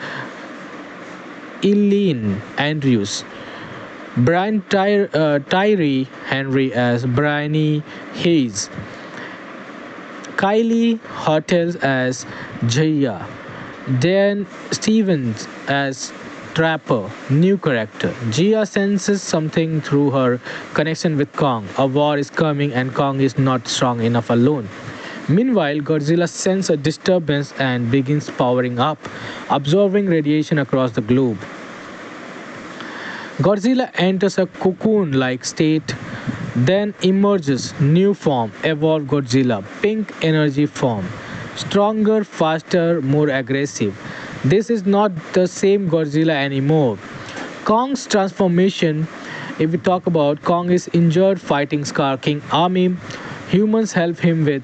Eileen Andrews, Tyree Henry as Bryony Hayes, Kylie Hotels as Jaya, Dan Stevens as Trapper, new character. Jia senses something through her connection with Kong. A war is coming and Kong is not strong enough alone. Meanwhile, Godzilla senses a disturbance and begins powering up, absorbing radiation across the globe. Godzilla enters a cocoon like state, then emerges new form, evolved Godzilla, pink energy form, stronger, faster, more aggressive. This is not the same Godzilla anymore. Kong's transformation, if we talk about Kong is injured fighting Scar King army, humans help him with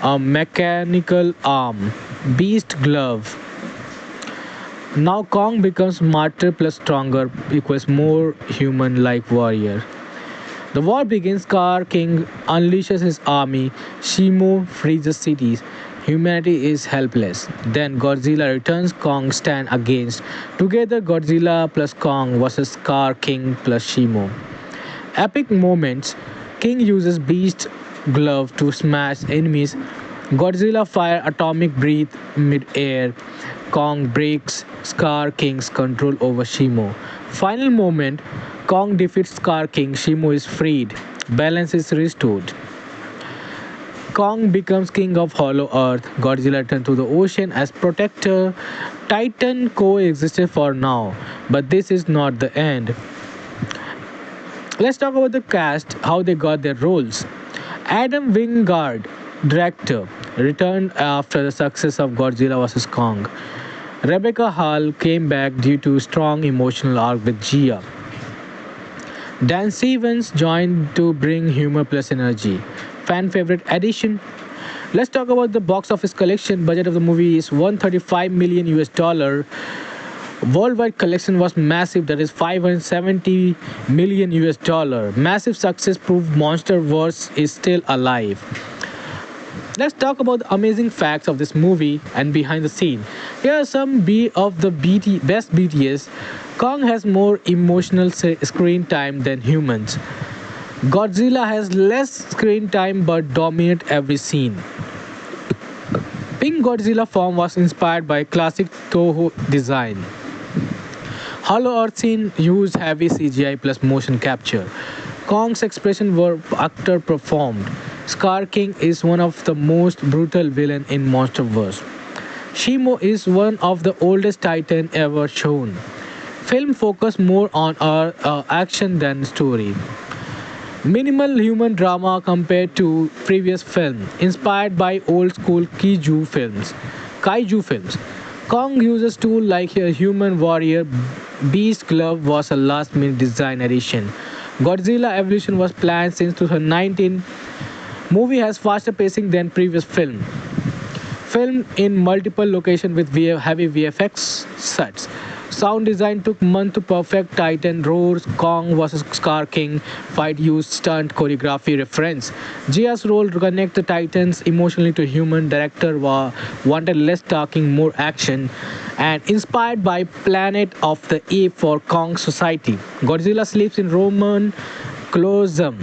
a mechanical arm, beast glove. Now Kong becomes smarter plus stronger equals more human like warrior. The war begins. Scar King unleashes his army. Shimo freezes cities. Humanity is helpless. Then Godzilla returns. Kong stand against. Together Godzilla plus Kong versus Scar King plus Shimo. Epic moments. King uses beast glove to smash enemies. Godzilla fire atomic breath mid-air. Kong breaks Scar King's control over Shimo. Final moment. Kong defeats Scar King. Shimo is freed. Balance is restored. Kong becomes king of Hollow Earth. Godzilla turns to the ocean as protector. Titan coexisted for now, but this is not the end. Let's talk about the cast, how they got their roles. Adam Wingard, director, returned after the success of Godzilla vs. Kong. Rebecca Hall came back due to strong emotional arc with Gia. Dan Stevens joined to bring humor plus energy. Fan favorite addition. Let's talk about the box office collection. Budget of the movie is 135 million US dollar. Worldwide collection was massive, that is 570 million US dollar. Massive success proved Monsterverse is still alive. Let's talk about the amazing facts of this movie and behind the scene. Here are some of the best BTS. Kong has more emotional screen time than humans. Godzilla has less screen time but dominates every scene. Pink Godzilla form was inspired by classic Toho design. Hollow Earth scene used heavy CGI plus motion capture. Kong's expression were actor performed. Scar King is one of the most brutal villain in Monsterverse. Shimo is one of the oldest Titan ever shown. Film focus more on action than story. Minimal human drama compared to previous film, inspired by old school Kaiju films. Kong uses tools like a human warrior, Beast Glove was a last minute design addition. Godzilla Evolution was planned since 2019. Movie has faster pacing than previous film. Filmed in multiple locations with heavy VFX sets. Sound design took months to perfect. Titan roars, Kong vs. Scar King fight used stunt choreography reference. Gia's role to connect the Titans emotionally to human. Director wanted less talking, more action, and inspired by Planet of the Apes for Kong society. Godzilla sleeps in Roman Colosseum.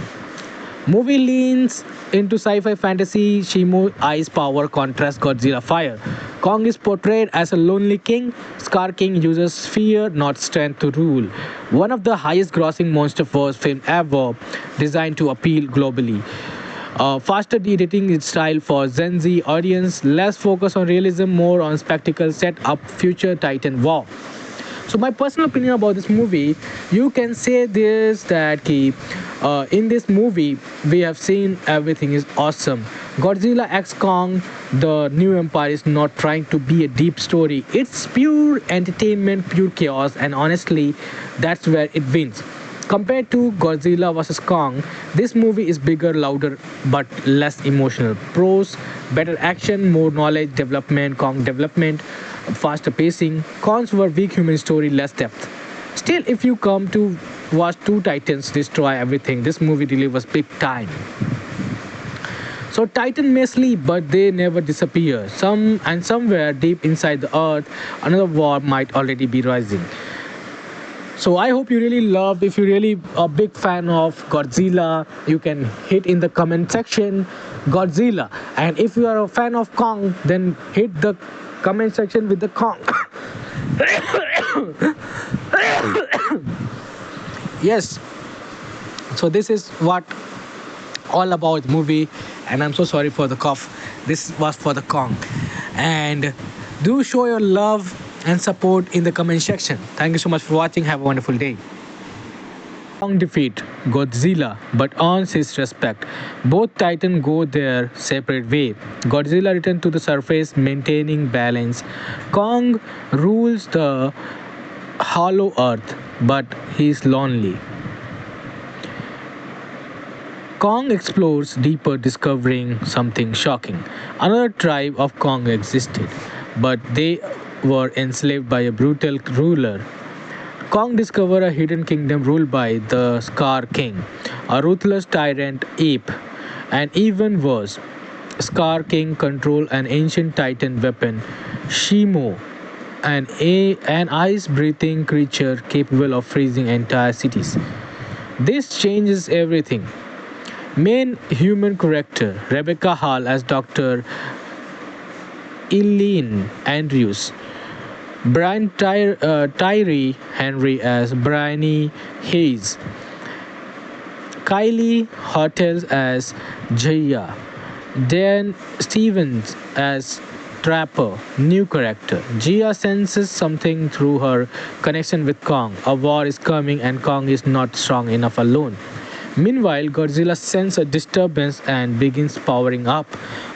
Movie leans into sci-fi fantasy. Shimo ice power contrasts Godzilla fire. Kong is portrayed as a lonely king. Scar King uses fear, not strength, to rule. One of the highest-grossing MonsterVerse film ever, designed to appeal globally. Faster editing style for Gen Z audience, less focus on realism, more on spectacle, set up future Titan war. So my personal opinion about this movie, you can say this that in this movie we have seen everything is awesome. Godzilla X Kong, the new empire is not trying to be a deep story. It's pure entertainment, pure chaos, and honestly, that's where it wins. Compared to Godzilla vs. Kong, this movie is bigger, louder, but less emotional. Pros, better action, more knowledge development, Kong development, faster pacing. Cons were weak human story, less depth. Still, if you come to watch two titans destroy everything, this movie delivers big time. So Titan may sleep, but they never disappear. Somewhere deep inside the earth, another war might already be rising. So I hope you really loved. If you're really a big fan of Godzilla, you can hit in the comment section Godzilla. And if you are a fan of Kong, then hit the comment section with the Kong. Yes. So this is what all about the movie, and I'm so sorry for the cough. This was for the Kong. And do show your love and support in the comment section. Thank you so much for watching. Have a wonderful day. Kong defeat Godzilla but earns his respect. Both Titans go their separate way. Godzilla returns to the surface, maintaining balance. Kong rules the hollow earth, but he's lonely. Kong explores deeper, discovering something shocking. Another tribe of Kong existed, but they were enslaved by a brutal ruler. Kong discovered a hidden kingdom ruled by the Scar King, a ruthless tyrant ape. And even worse, Scar King controlled an ancient titan weapon, Shimo, an ice-breathing creature capable of freezing entire cities. This changes everything. Main human character Rebecca Hall as Dr. Eileen Andrews, Tyree Henry as Bryony Hayes, Kylie Hotels as Jaya, Dan Stevens as Trapper, new character. Gia senses something through her connection with Kong. A war is coming and Kong is not strong enough alone. Meanwhile, Godzilla senses a disturbance and begins powering up,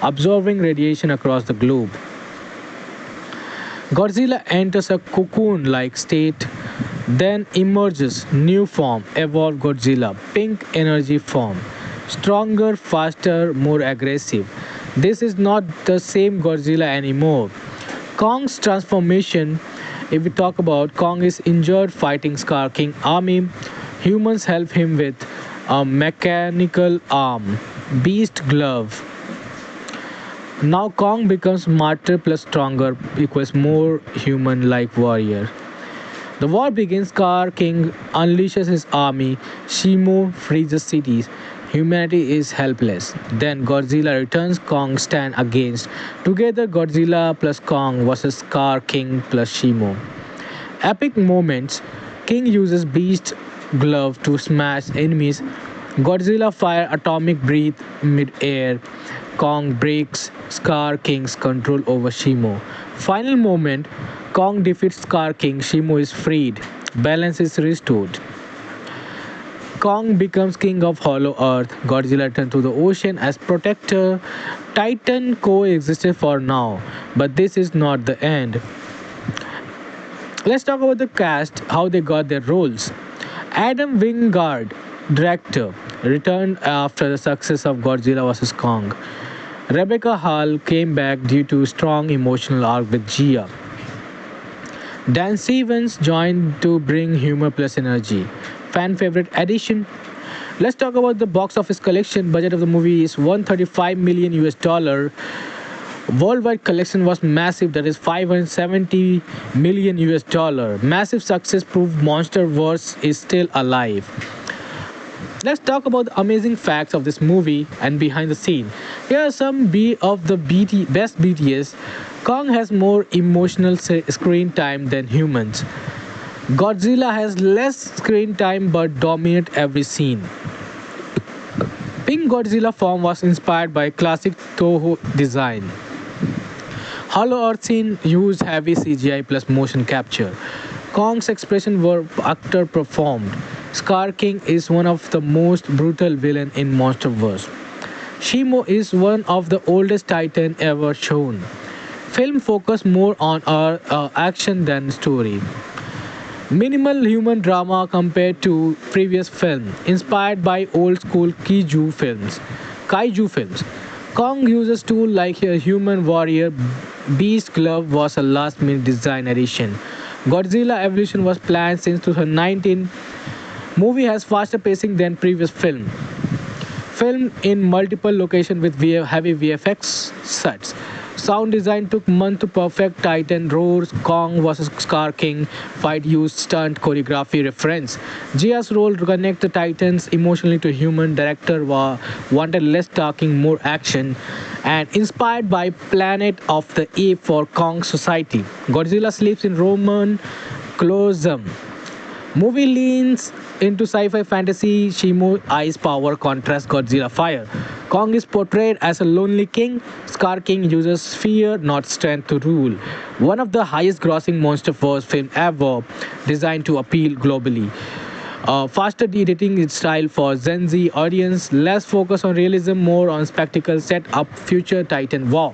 absorbing radiation across the globe. Godzilla enters a cocoon like state, then emerges new form, evolved Godzilla, pink energy form. Stronger, faster, more aggressive. This is not the same Godzilla anymore. Kong's transformation, if we talk about Kong is injured fighting Scar King army, humans help him with a mechanical arm, beast glove. Now Kong becomes smarter plus stronger equals more human-like warrior. The war begins. Scar King unleashes his army. Shimo freezes cities. Humanity is helpless. Then Godzilla returns. Kong stand against. Together Godzilla plus Kong versus Scar King plus Shimo. Epic moments. King uses beast glove to smash enemies. Godzilla fire atomic breath mid-air. Kong breaks Scar King's control over Shimo. Final moment, Kong defeats Scar King, Shimo is freed. Balance is restored. Kong becomes king of Hollow Earth. Godzilla returns to the ocean as protector. Titan coexisted for now, but this is not the end. Let's talk about the cast, how they got their roles. Adam Wingard, director, returned after the success of Godzilla vs. Kong. Rebecca Hall came back due to strong emotional arc with Gia. Dan Stevens joined to bring humor plus energy. Fan favorite addition. Let's talk about the box office collection. Budget of the movie is 135 million US dollar. Worldwide collection was massive, that is 570 million US dollar. Massive success proved Monsterverse is still alive. Let's talk about the amazing facts of this movie and behind the scene. Here are some of the best BTS. Kong has more emotional screen time than humans. Godzilla has less screen time but dominate every scene. Pink Godzilla form was inspired by classic Toho design. Hollow Earth scene used heavy CGI plus motion capture. Kong's expression were actor performed. Scar King is one of the most brutal villain in Monsterverse. Shimo is one of the oldest Titan ever shown. Film focus more on action than story. Minimal human drama compared to previous film, inspired by old school Kaiju films. Kong uses tools like a human warrior. Beast glove was a last minute design addition. Godzilla evolution was planned since 2019. Movie has faster pacing than previous film. Filmed in multiple locations with heavy VFX sets. Sound design took months to perfect. Titan roars, Kong vs. Scar King fight used stunt choreography reference. Gia's role to connect the Titans emotionally to human. Director wanted less talking, more action, and inspired by Planet of the Apes for Kong society. Godzilla sleeps in Roman Colosseum. Movie leans into sci-fi fantasy. Shimo ice power contrasts Godzilla fire. Kong is portrayed as a lonely king. Scar King uses fear, not strength, to rule. One of the highest-grossing MonsterVerse film ever, designed to appeal globally. Faster editing style for Gen Z audience. Less focus on realism, more on spectacle. Set up future Titan war.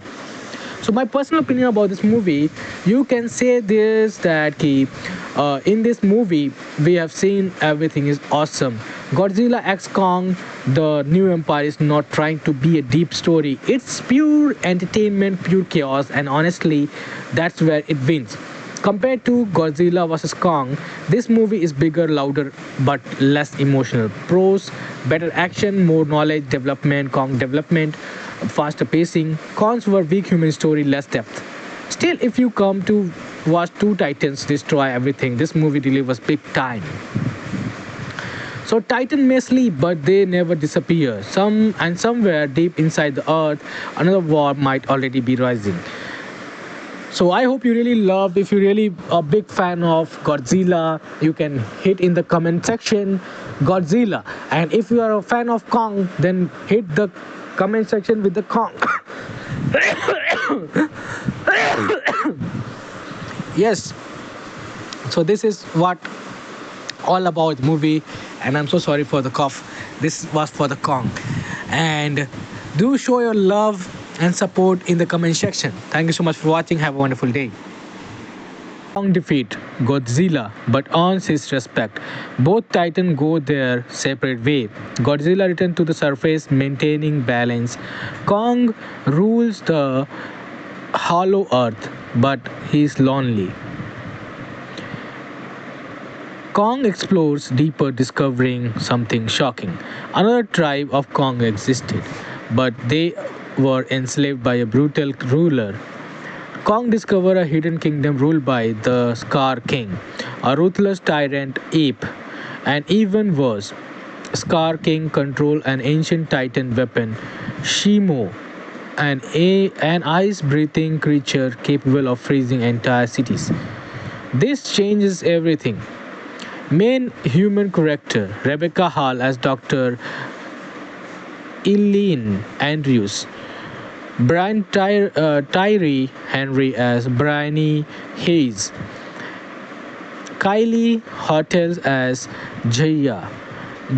So my personal opinion about this movie, you can say this that in this movie we have seen everything is awesome. Godzilla X Kong, the new empire is not trying to be a deep story. It's pure entertainment, pure chaos, and honestly, that's where it wins. Compared to Godzilla vs. Kong, this movie is bigger, louder, but less emotional. Pros, better action, more knowledge development, Kong development, faster pacing. Cons were weak human story, less depth. Still, if you come to watch two titans destroy everything, this movie delivers big time. So Titan may sleep, but they never disappear. Somewhere deep inside the earth, another war might already be rising. So I hope you really loved. If you're really a big fan of Godzilla, you can hit in the comment section Godzilla. And if you are a fan of Kong, then hit the comment section with the Kong. Yes. So this is what all about movie, and I'm so sorry for the cough. This was for the Kong. And do show your love and support in the comment section. Thank you so much for watching. Have a wonderful day. Kong defeat Godzilla but earns his respect. Both Titans go their separate way. Godzilla returns to the surface, maintaining balance. Kong rules the hollow earth, but he's lonely. Kong explores deeper, discovering something shocking. Another tribe of Kong existed, but they were enslaved by a brutal ruler. Kong discovered a hidden kingdom ruled by the Scar King, a ruthless tyrant ape. And even worse, Scar King controlled an ancient titan weapon, Shimo, an ice-breathing creature capable of freezing entire cities. This changes everything. Main human character Rebecca Hall as Dr. Eileen Andrews, Tyree Henry as Bryony Hayes, Kylie Hotels as Jaya,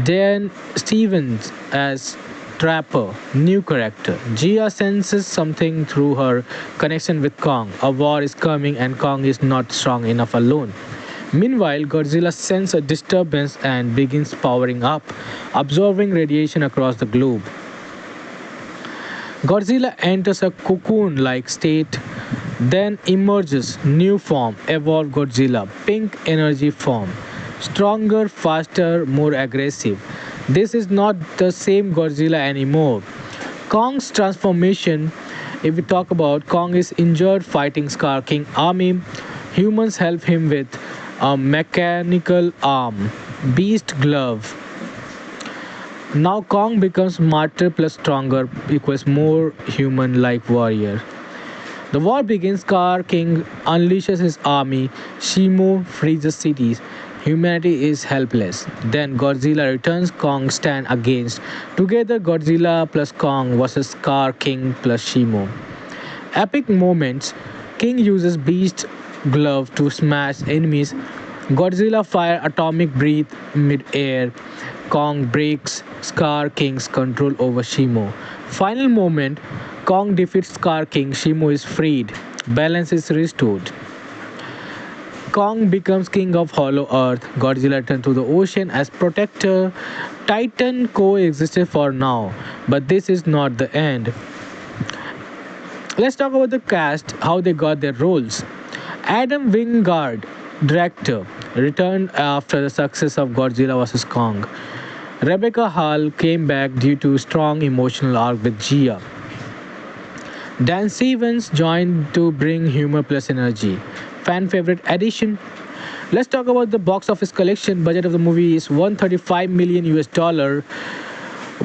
Dan Stevens as Trapper, new character. Gia senses something through her connection with Kong. A war is coming and Kong is not strong enough alone. Meanwhile, Godzilla senses a disturbance and begins powering up, absorbing radiation across the globe. Godzilla enters a cocoon like state, then emerges new form, evolved Godzilla, pink energy form. Stronger, faster, more aggressive. This is not the same Godzilla anymore. Kong's transformation, if we talk about Kong is injured fighting Scar King army, humans help him with a mechanical arm, beast glove. Now Kong becomes smarter plus stronger equals more human like warrior. The war begins. Scar King unleashes his army. Shimo freezes cities. Humanity is helpless. Then Godzilla returns. Kong stand against. Together Godzilla plus Kong versus Scar King plus Shimo. Epic moments. King uses Beast Glove to smash enemies. Godzilla fire atomic breath mid-air. Kong breaks Scar King's control over Shimo. Final moment. Kong defeats Scar King. Shimo is freed. Balance is restored. Kong becomes king of Hollow Earth. Godzilla turns to the ocean as protector. Titan coexisted for now, but this is not the end. Let's talk about the cast, how they got their roles. Adam Wingard, director, returned after the success of Godzilla vs. Kong. Rebecca Hall came back due to strong emotional arc with Gia. Dan Stevens joined to bring humor plus energy. Fan favorite addition. Let's talk about the box office collection. Budget of the movie is 135 million US dollar.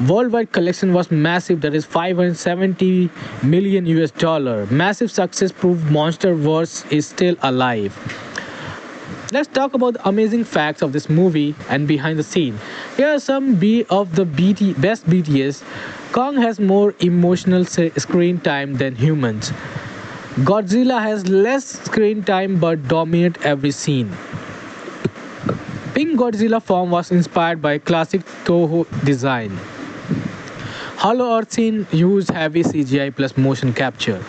Worldwide collection was massive, that is 570 million US dollar. Massive success proved MonsterVerse is still alive. Let's talk about the amazing facts of this movie and behind the scene. Here are some of the best BTS. Kong has more emotional screen time than humans. Godzilla has less screen time but dominate every scene. Pink Godzilla form was inspired by classic Toho design. Hollow Earth scene used heavy CGI plus motion capture.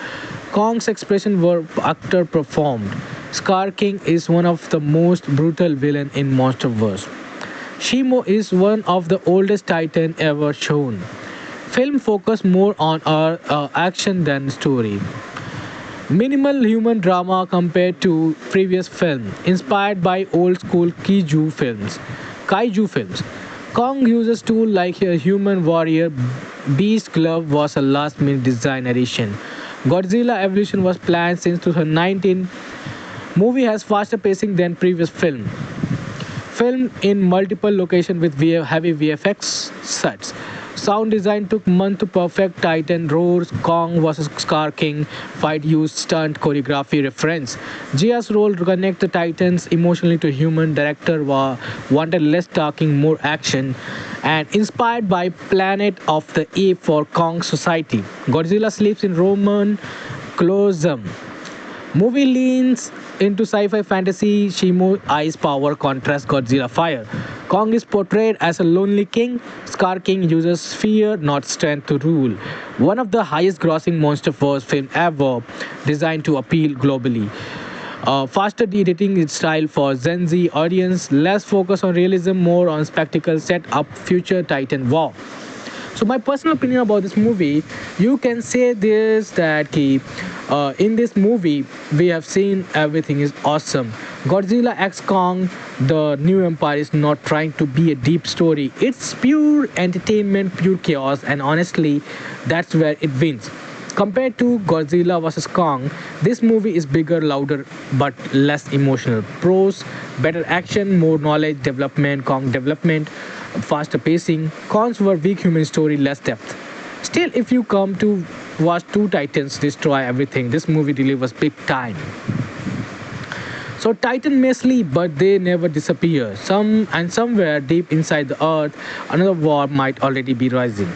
Kong's expression were actor performed. Scar King is one of the most brutal villain in MonsterVerse. Shimo is one of the oldest Titan ever shown. Film focus more on our action than story. Minimal human drama compared to previous film, inspired by old school Kaiju films. Kong uses tools like a human warrior. Beast Glove was a last minute design addition. Godzilla Evolution was planned since 2019. Movie has faster pacing than previous film. Filmed in multiple locations with heavy VFX sets. Sound design took months to perfect. Titan roars. Kong vs. Scar King fight used stunt choreography reference. Gia's role to connect the Titans emotionally to human. Director wanted less talking, more action, and inspired by Planet of the Apes for Kong society. Godzilla sleeps in Roman Colosseum. Movie leans into sci-fi fantasy. Shimo ice power contrasts Godzilla fire. Kong is portrayed as a lonely king. Scar King uses fear, not strength, to rule. One of the highest grossing MonsterVerse film ever, designed to appeal globally. Faster editing style for Gen Z audience, less focus on realism, more on spectacle, set up future Titan war. So my personal opinion about this movie, you can say this that in this movie we have seen everything is awesome. Godzilla X Kong, the new empire is not trying to be a deep story. It's pure entertainment, pure chaos, and honestly, that's where it wins. Compared to Godzilla vs. Kong, this movie is bigger, louder, but less emotional. Pros, better action, more knowledge development, Kong development, faster pacing. Cons were weak human story, less depth. Still, if you come to watch two titans destroy everything, this movie delivers big time. So Titan may sleep, but they never disappear. Somewhere deep inside the earth, another war might already be rising.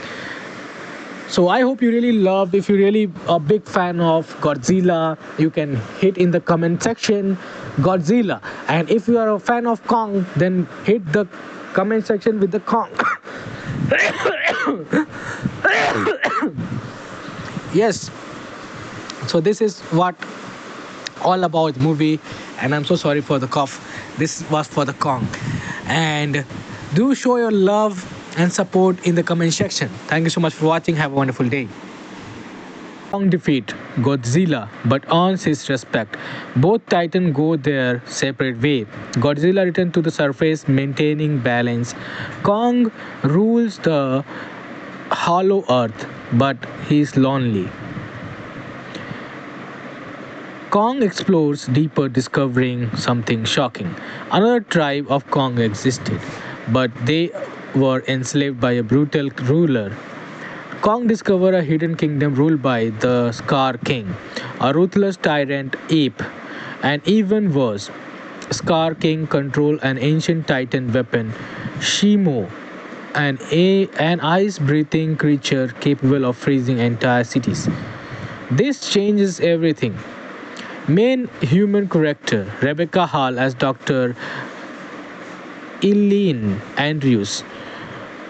So I hope you really loved. If you're really a big fan of Godzilla, you can hit in the comment section Godzilla. And if you are a fan of Kong, then hit the comment section with the Kong. Yes, so this is what all about movie, and I'm so sorry for the cough. This was for the Kong. And do show your love and support in the comment section. Thank you so much for watching. Have a wonderful day. Kong defeat Godzilla but earns his respect. Both Titans go their separate way. Godzilla returns to the surface, maintaining balance. Kong rules the hollow earth, but he's lonely. Kong explores deeper, discovering something shocking. Another tribe of Kong existed, but they were enslaved by a brutal ruler. Kong discovered a hidden kingdom ruled by the Scar King, a ruthless tyrant ape. And even worse, Scar King controlled an ancient titan weapon, Shimo, an ice breathing creature capable of freezing entire cities. This changes everything. Main human character Rebecca Hall as Dr. Eileen Andrews,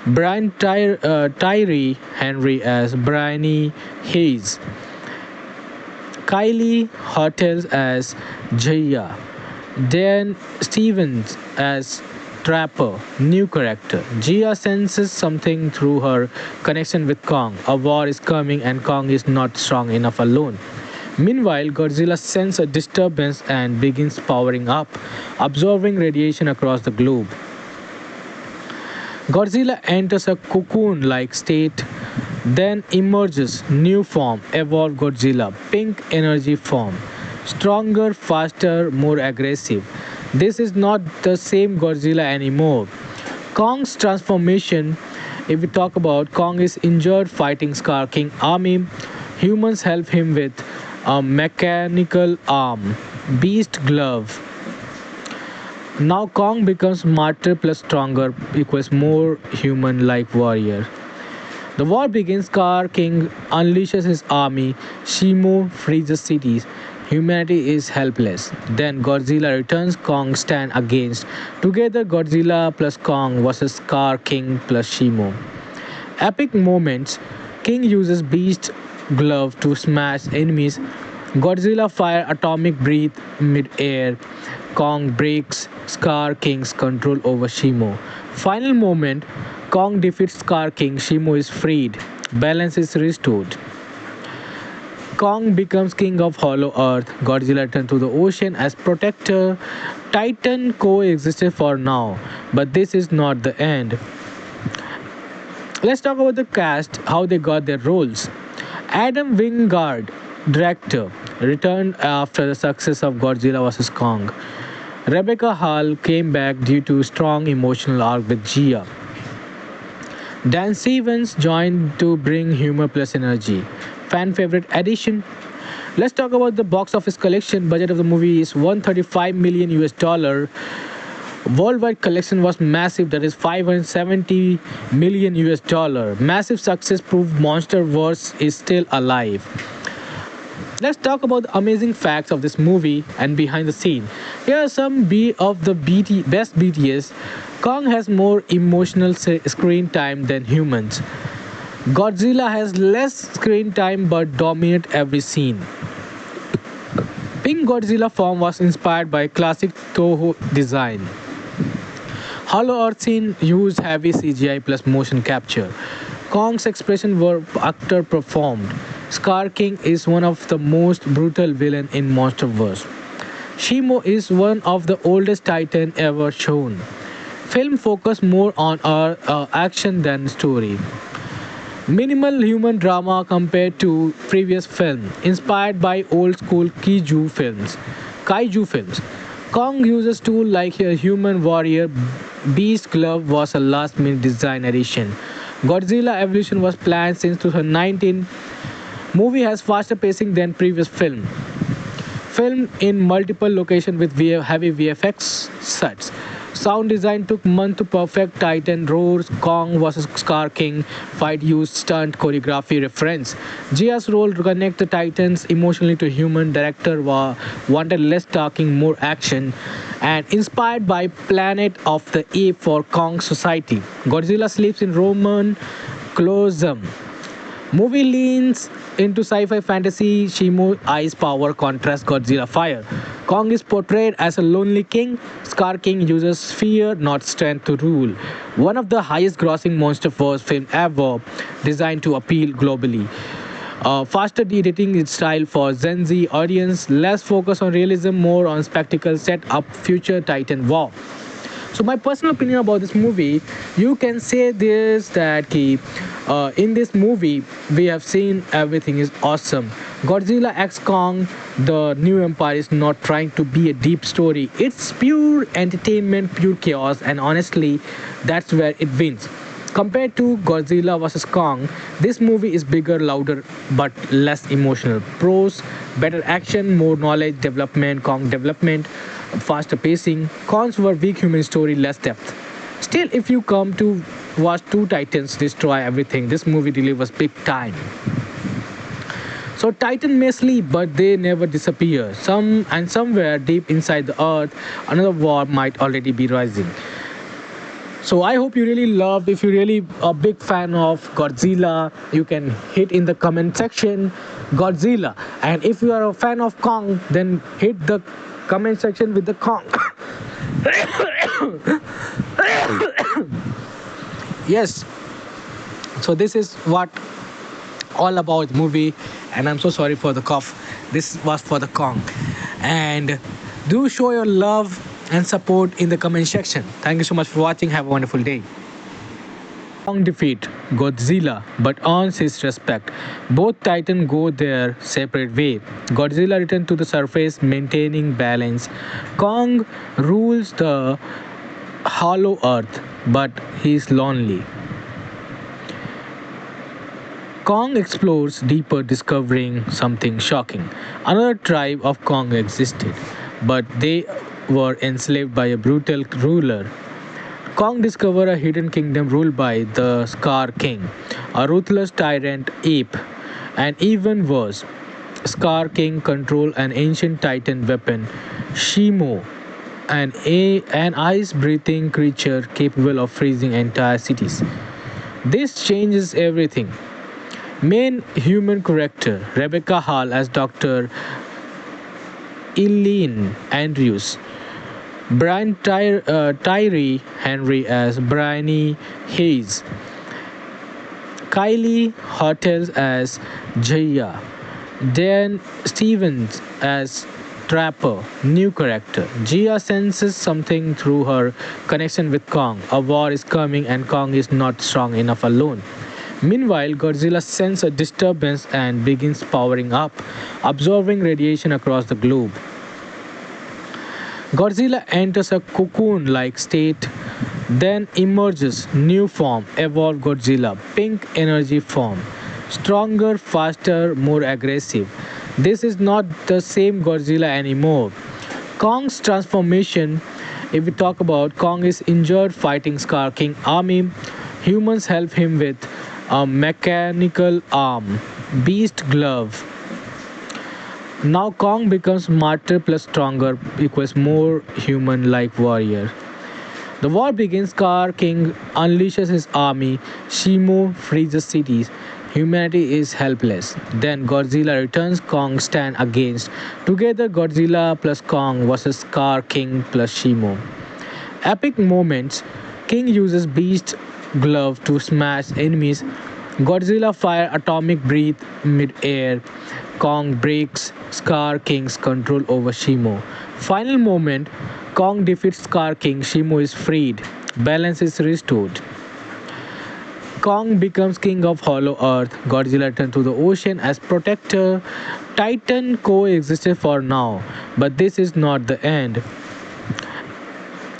Tyree Henry as Bryony Hayes, Kylie Hotels as Jaya, Dan Stevens as Trapper, new character. Jia senses something through her connection with Kong. A war is coming and Kong is not strong enough alone. Meanwhile, Godzilla senses a disturbance and begins powering up, absorbing radiation across the globe. Godzilla enters a cocoon like state, then emerges new form, evolved Godzilla, pink energy form, stronger, faster, more aggressive. This is not the same Godzilla anymore. Kong's transformation, if we talk about Kong is injured fighting Scar King army, humans help him with a mechanical arm, beast glove. Now Kong becomes smarter plus stronger equals more human like warrior. The war begins. Scar King unleashes his army. Shimo freezes cities. Humanity is helpless. Then Godzilla returns. Kong stand against. Together Godzilla plus Kong versus Scar King plus Shimo. Epic moments. King uses beast glove to smash enemies. Godzilla fire atomic breath mid-air. Kong breaks Scar King's control over Shimo. Final moment, Kong defeats Scar King, Shimo is freed. Balance is restored. Kong becomes king of Hollow Earth. Godzilla returns to the ocean as protector. Titan coexisted for now, but this is not the end. Let's talk about the cast, how they got their roles. Adam Wingard, director, returned after the success of Godzilla vs. Kong. Rebecca Hall came back due to strong emotional arc with Gia. Dan Stevens joined to bring humor plus energy. Fan favorite addition. Let's talk about the box office collection. Budget of the movie is 135 million US dollar. Worldwide collection was massive, that is 570 million US dollar. Massive success proved Monsterverse is still alive. Let's talk about the amazing facts of this movie and behind the scene. Here are some of the best BTS. Kong has more emotional screen time than humans. Godzilla has less screen time but dominate every scene. Pink Godzilla form was inspired by classic Toho design. Hollow Earth scene used heavy CGI plus motion capture. Kong's expression were actor performed. Scar King is one of the most brutal villain in Monsterverse. Shimo is one of the oldest Titan ever shown. Film focus more on action than story. Minimal human drama compared to previous film, inspired by old school Kaiju films. Kong uses tool like a human warrior. Beast glove was a last minute design addition. Godzilla evolution was planned since 2019. Movie has faster pacing than previous film. Filmed in multiple locations with heavy VFX sets. Sound design took months to perfect. Titan roars. Kong vs. Scar King fight used stunt choreography reference. Gia's role to connect the Titans emotionally to human. Director wanted less talking, more action, and inspired by Planet of the Apes for Kong society. Godzilla sleeps in Roman Colosseum. Movie leans into sci-fi fantasy. Shimo ice power contrasts Godzilla fire. Kong is portrayed as a lonely king. Scar King uses fear, not strength, to rule. One of the highest-grossing monster-verse film ever, designed to appeal globally. Faster editing style for Gen Z audience, less focus on realism, more on spectacle, set up future Titan war. So my personal opinion about this movie, you can say this that in this movie we have seen everything is awesome. Godzilla X Kong, the new empire is not trying to be a deep story. It's pure entertainment, pure chaos, and honestly, that's where it wins. Compared to Godzilla vs. Kong, this movie is bigger, louder, but less emotional. Pros, better action, more knowledge, development, Kong development, faster pacing. Cons were weak human story, less depth. Still, if you come to watch two titans destroy everything, this movie delivers big time. So Titan may sleep, but they never disappear. Somewhere deep inside the earth, another war might already be rising. So I hope you really loved. If you're really a big fan of Godzilla, you can hit in the comment section Godzilla. And if you are a fan of Kong, then hit the comment section with the Kong. Yes. So this is what all about movie, and I'm so sorry for the cough. This was for the Kong. And do show your love and support in the comment section. Thank you so much for watching. Have a wonderful day. Kong defeat Godzilla but earns his respect. Both Titans go their separate way. Godzilla returns to the surface, maintaining balance. Kong rules the hollow earth, but he's lonely. Kong explores deeper, discovering something shocking. Another tribe of Kong existed, but they were enslaved by a brutal ruler. Kong discovered a hidden kingdom ruled by the Scar King, a ruthless tyrant ape. And even worse, Scar King controlled an ancient titan weapon, Shimo, an ice breathing creature capable of freezing entire cities. This changes everything. Main human character Rebecca Hall as Dr. Eileen Andrews, Tyree Henry as Bryony Hayes, Kylie Hotels as Jaya, Dan Stevens as Trapper, new character. Jia senses something through her connection with Kong. A war is coming and Kong is not strong enough alone. Meanwhile, Godzilla senses a disturbance and begins powering up, absorbing radiation across the globe. Godzilla enters a cocoon like state, then emerges new form, evolved Godzilla, pink energy form. Stronger, faster, more aggressive. This is not the same Godzilla anymore. Kong's transformation, if we talk about Kong is injured fighting Scar King army, humans help him with a mechanical arm, beast glove. Now Kong becomes smarter plus stronger equals more human like warrior. The war begins. Scar King unleashes his army. Shimo freezes cities. Humanity is helpless. Then Godzilla returns. Kong stand against. Together Godzilla plus Kong versus Scar King plus Shimo. Epic moments. King uses beast glove to smash enemies. Godzilla fire atomic breath mid-air. Kong breaks Scar King's control over Shimo. Final moment, Kong defeats Scar King, Shimo is freed. Balance is restored. Kong becomes king of Hollow Earth. Godzilla turns to the ocean as protector. Titan coexisted for now, but this is not the end.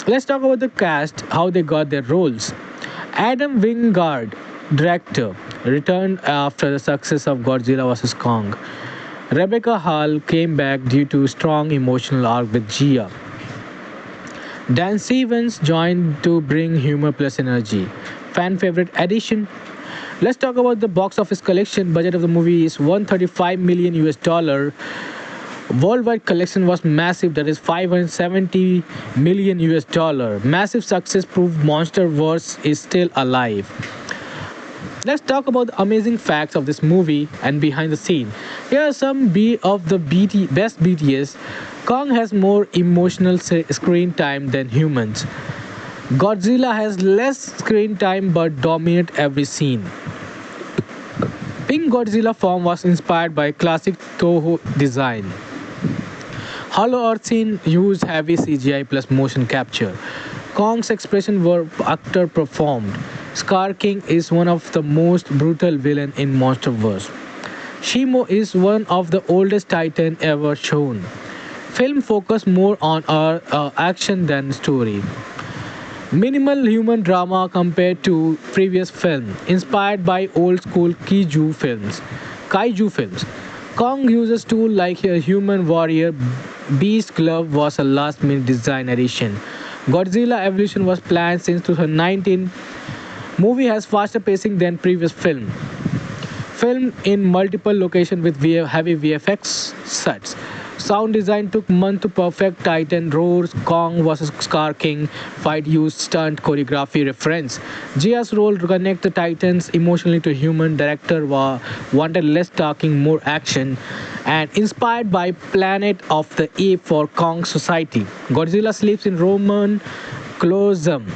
Let's talk about the cast, how they got their roles. Adam Wingard, director, returned after the success of Godzilla vs. Kong. Rebecca Hall came back due to strong emotional arc with Gia. Dan Stevens joined to bring humor plus energy. Fan favorite addition. Let's talk about the box office collection. Budget of the movie is 135 million US dollar. Worldwide collection was massive, that is 570 million US dollar. Massive success proved Monsterverse is still alive. Let's talk about the amazing facts of this movie and behind the scene. Here are some of the best BTS. Kong has more emotional screen time than humans. Godzilla has less screen time but dominate every scene. Pink Godzilla form was inspired by classic Toho design. Hollow Earth scene used heavy CGI plus motion capture. Kong's expression were actor performed. Scar King is one of the most brutal villain in MonsterVerse. Shimo is one of the oldest Titan ever shown. Film focus more on action than story. Minimal human drama compared to previous film, inspired by old school Kaiju films. Kong uses tools like a human warrior. Beast glove was a last minute design addition. Godzilla evolution was planned since 2019. Movie has faster pacing than previous film. Filmed in multiple locations with heavy VFX sets. Sound design took months to perfect. Titan roars, Kong vs Scar King fight used stunt choreography reference. Gia's role to connect the Titans emotionally to human. Director wanted less talking, more action, and inspired by Planet of the Apes for Kong society. Godzilla sleeps in Roman Colosseum.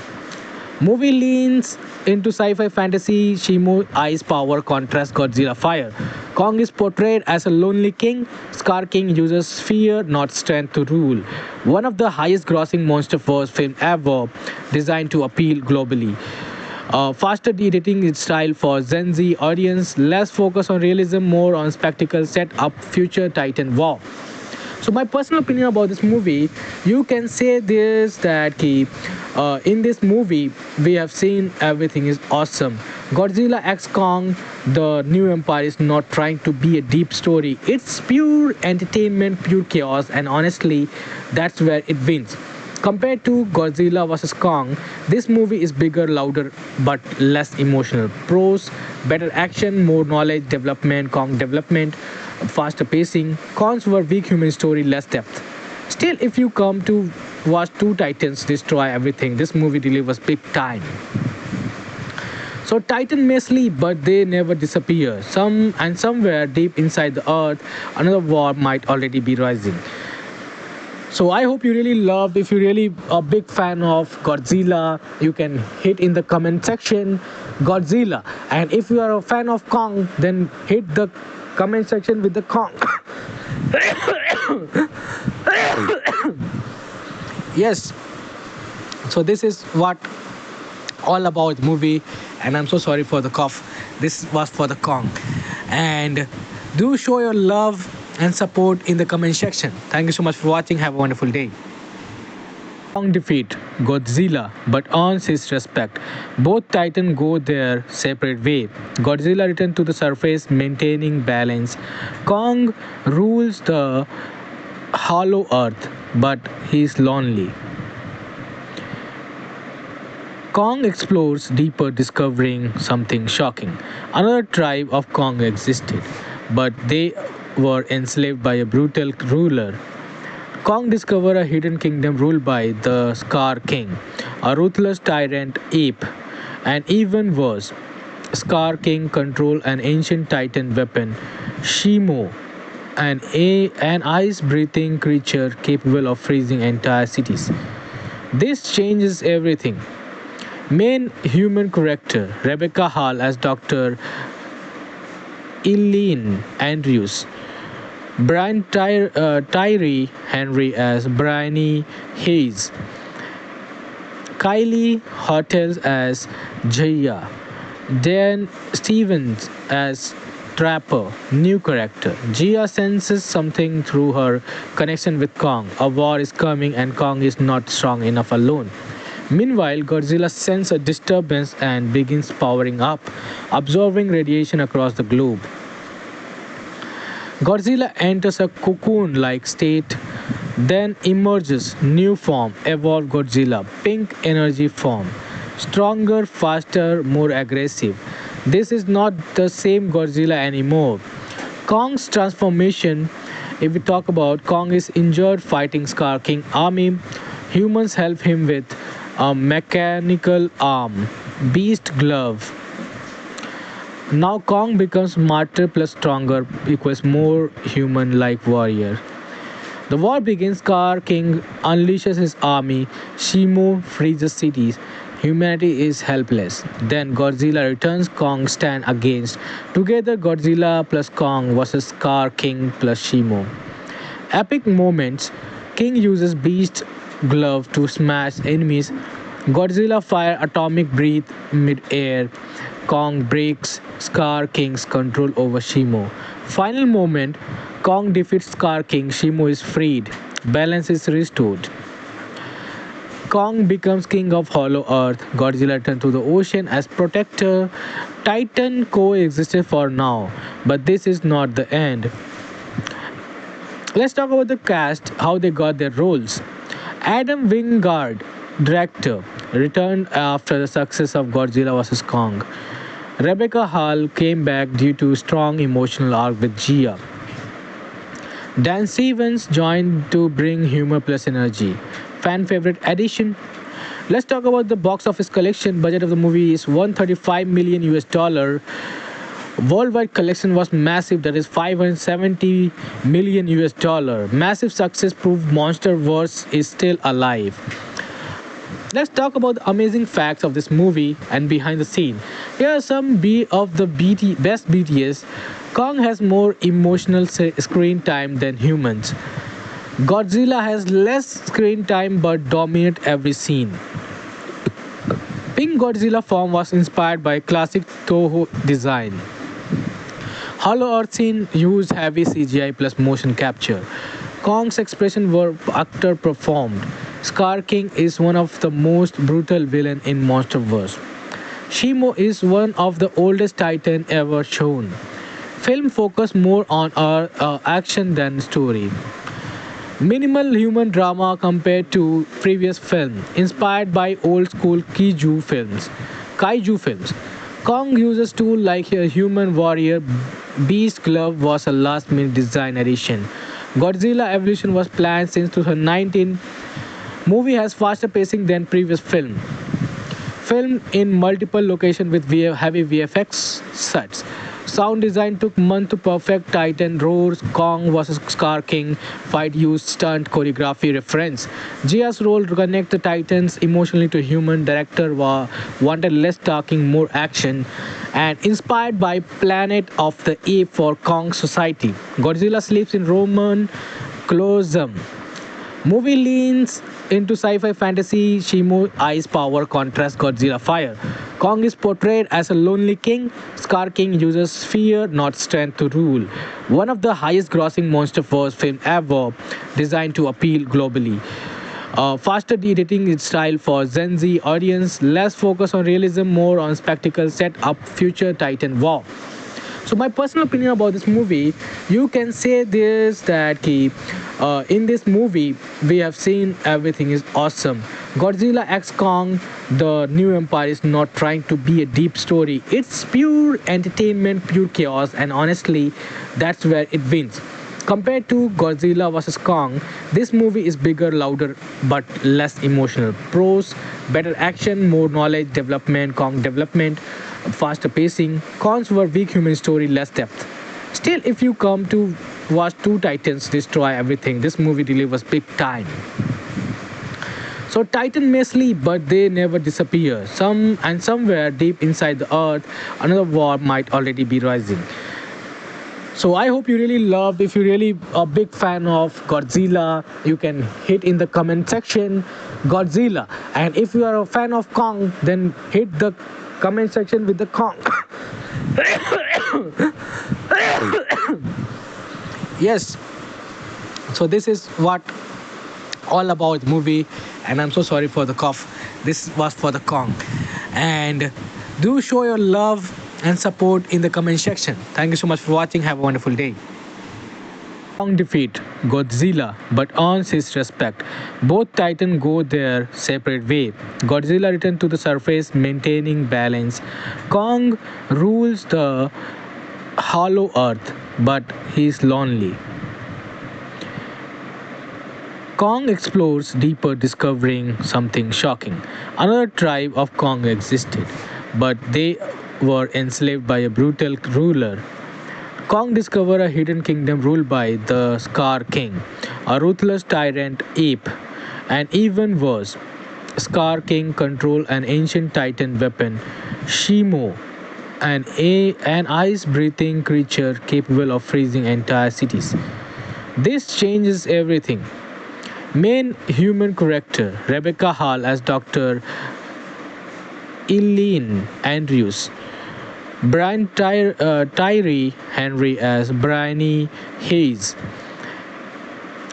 Movie leans into sci-fi fantasy. Shimo ice power contrasts Godzilla fire. Kong is portrayed as a lonely king. Scar King uses fear, not strength, to rule. One of the highest-grossing MonsterVerse film ever, designed to appeal globally. Faster editing style for Gen Z audience. Less focus on realism, more on spectacle. Set up future Titan war. So my personal opinion about this movie, you can say this that in this movie we have seen everything is awesome. Godzilla X Kong, the new empire is not trying to be a deep story. It's pure entertainment, pure chaos, and honestly, that's where it wins. Compared to Godzilla vs Kong, this movie is bigger, louder, but less emotional. Pros: better action, more knowledge development, Kong development, faster pacing. Cons were weak human story, less depth. Still, if you come to watch two Titans destroy everything, this movie delivers big time. So Titan may sleep, but they never disappear. Somewhere deep inside the earth, another war might already be rising. So I hope you really loved. If you're really a big fan of Godzilla, you can hit in the comment section Godzilla. And if you are a fan of Kong, then hit the comment section with the Kong. Yes. So this is what all about movie, and I'm so sorry for the cough. This was for the Kong. And do show your love and support in the comment section. Thank you so much for watching. Have a wonderful day. Kong defeat Godzilla but earns his respect. Both Titans go their separate way. Godzilla returns to the surface, maintaining balance. Kong rules the hollow earth, but he's lonely. Kong explores deeper, discovering something shocking. Another tribe of Kong existed, but they were enslaved by a brutal ruler. Kong discovered a hidden kingdom ruled by the Scar King, a ruthless tyrant ape. And even worse, Scar King controlled an ancient titan weapon, Shimo, an ice-breathing creature capable of freezing entire cities. This changes everything. Main human character Rebecca Hall as Dr. Eileen Andrews, Tyree Henry as Bryony Hayes, Kylie Hotels as Jaya, Dan Stevens as Trapper, new character. Gia senses something through her connection with Kong. A war is coming and Kong is not strong enough alone. Meanwhile, Godzilla senses a disturbance and begins powering up, absorbing radiation across the globe. Godzilla enters a cocoon-like state, then emerges new form, evolved Godzilla, pink energy form, stronger, faster, more aggressive. This is not the same Godzilla anymore. Kong's transformation, if we talk about Kong is injured fighting Scar King army, humans help him with a mechanical arm, beast glove, Now Kong becomes smarter plus stronger equals more human-like warrior. The war begins. Scar King unleashes his army. Shimo frees cities. Humanity is helpless. Then Godzilla returns. Kong stand against. Together, Godzilla plus Kong versus Scar King plus Shimo. Epic moments. King uses Beast Glove to smash enemies. Godzilla fire atomic breath mid-air. Kong breaks Scar King's control over Shimo. Final moment. Kong defeats Scar King. Shimo is freed. Balance is restored. Kong becomes king of Hollow Earth. Godzilla turns to the ocean as protector. Titan coexisted for now, but this is not the end. Let's talk about the cast, how they got their roles. Adam Wingard, director, returned after the success of Godzilla vs. Kong. Rebecca Hall came back due to strong emotional arc with Gia. Dan Stevens joined to bring humor plus energy. Fan favorite addition. Let's talk about the box office collection. Budget of the movie is 135 million US dollar. Worldwide collection was massive, that is 570 million US dollar. Massive success proved Monsterverse is still alive. Let's talk about the amazing facts of this movie and behind the scene. Here are some of the best BTS. Kong has more emotional screen time than humans. Godzilla has less screen time but dominate every scene. Pink Godzilla form was inspired by classic Toho design. Hollow Earth scene used heavy CGI plus motion capture. Kong's expression were actor performed. Scar King is one of the most brutal villain in Monsterverse. Shimo is one of the oldest Titan ever shown. Film focus more on action than story. Minimal human drama compared to previous film, inspired by old school Kaiju films. Kong uses tools like a human warrior. Beast Glove was a last minute design addition. Godzilla Evolution was planned since 2019. Movie has faster pacing than previous film. Filmed in multiple locations with heavy VFX sets. Sound design took months to perfect. Titan roars. Kong vs. Scar King fight used stunt choreography reference. Gia's role to connect the Titans emotionally to human. Director wanted less talking, more action, and inspired by Planet of the Apes for Kong society. Godzilla sleeps in Roman Colosseum. Movie leans into sci-fi fantasy. Shimo ice power contrasts Godzilla fire. Kong is portrayed as a lonely king. Scar King uses fear, not strength, to rule. One of the highest grossing Monsterverse film ever, designed to appeal globally. Faster editing style for Gen Z audience, less focus on realism, more on spectacle, set up future Titan war. So my personal opinion about this movie, you can say this that in this movie we have seen everything is awesome. Godzilla X Kong, the new empire is not trying to be a deep story. It's pure entertainment, pure chaos, and honestly, that's where it wins. Compared to Godzilla vs. Kong, this movie is bigger, louder, but less emotional. Pros, better action, more knowledge development, Kong development, faster pacing. Cons were weak human story, less depth. Still, if you come to watch two titans destroy everything, this movie delivers big time. So Titan may sleep, but they never disappear. Somewhere deep inside the earth, another war might already be rising. So I hope you really loved. If you're really a big fan of Godzilla, you can hit in the comment section Godzilla. And if you are a fan of Kong, then hit the comment section with the Kong. Yes. So this is what all about the movie, and I'm so sorry for the cough. This was for the Kong. And do show your love and support in the comment section. Thank you so much for watching. Have a wonderful day. Kong defeat Godzilla but earns his respect. Both Titans go their separate way. Godzilla returns to the surface, maintaining balance. Kong rules the hollow earth, but he's lonely. Kong explores deeper, discovering something shocking. Another tribe of Kong existed, but they were enslaved by a brutal ruler. Kong discovered a hidden kingdom ruled by the Scar King, a ruthless tyrant ape. And even worse, Scar King controlled an ancient titan weapon, Shimo, an ice breathing creature capable of freezing entire cities. This changes everything. Main human character Rebecca Hall as Dr. Eileen Andrews, Tyree Henry as Bryony Hayes,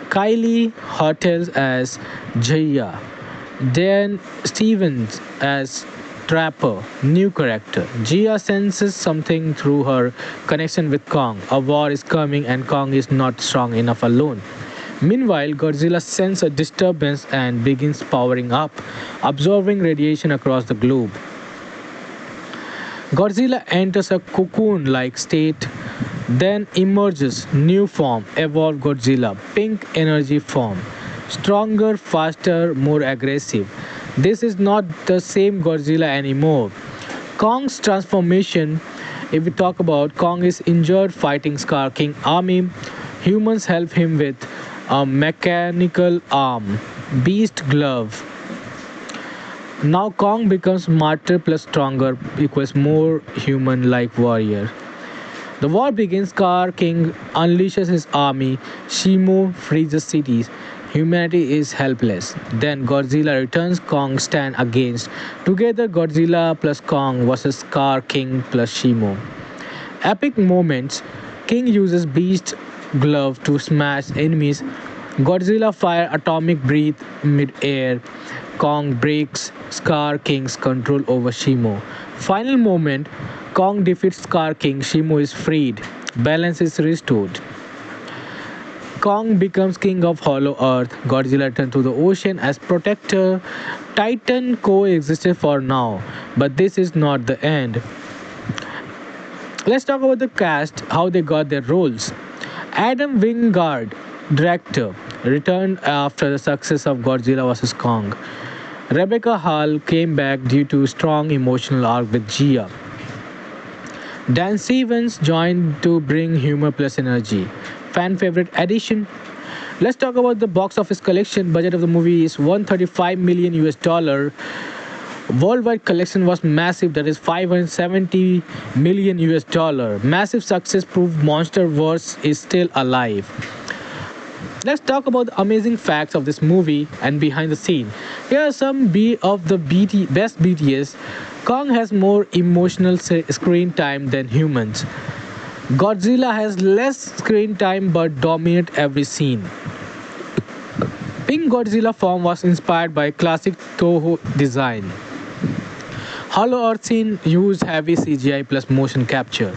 Kylie Hotels as Jaya, Dan Stevens as Trapper, new character. Jia senses something through her connection with Kong. A war is coming and Kong is not strong enough alone. Meanwhile, Godzilla senses a disturbance and begins powering up, absorbing radiation across the globe. Godzilla enters a cocoon like state, then emerges new form, evolved Godzilla, pink energy form. Stronger, faster, more aggressive. This is not the same Godzilla anymore. Kong's transformation, if we talk about Kong is injured fighting Scar King army, humans help him with a mechanical arm, beast glove. Now Kong becomes smarter plus stronger equals more human like warrior. The war begins. Scar King unleashes his army. Shimo freezes cities. Humanity is helpless. Then Godzilla returns. Kong stand against. Together Godzilla plus Kong versus Scar King plus Shimo. Epic moments. King uses Beast Glove to smash enemies. Godzilla fire atomic breath mid-air. Kong breaks Scar King's control over Shimo. Final moment. Kong defeats Scar King. Shimo is freed. Balance is restored. Kong becomes king of Hollow Earth. Godzilla turns to the ocean as protector. Titan coexisted for now, but this is not the end. Let's talk about the cast, how they got their roles. Adam Wingard, director, returned after the success of Godzilla vs. Kong. Rebecca Hall came back due to strong emotional arc with Gia. Dan Stevens joined to bring humor plus energy. Fan favorite addition. Let's talk about the box office collection. Budget of the movie is 135 million US dollar. Worldwide collection was massive, that is 570 million US dollar. Massive success proved Monsterverse is still alive. Let's talk about the amazing facts of this movie and behind the scene. Here are some of the best BTS. Kong has more emotional screen time than humans. Godzilla has less screen time but dominate every scene. Pink Godzilla form was inspired by classic Toho design. Hollow Earth scene used heavy CGI plus motion capture.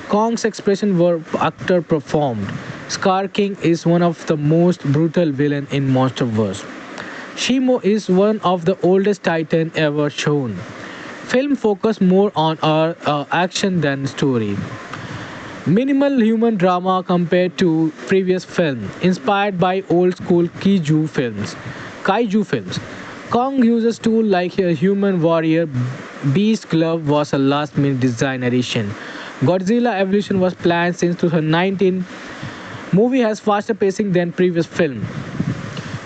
Kong's expression were actor performed. Scar King is one of the most brutal villain in Monsterverse. Shimo is one of the oldest Titan ever shown. Film focus more on action than story. Minimal human drama compared to previous film, inspired by old school Kaiju films. Kong uses tool like a human warrior. Beast Glove was a last minute design addition. Godzilla Evolution was planned since 2019. Movie has faster pacing than previous film.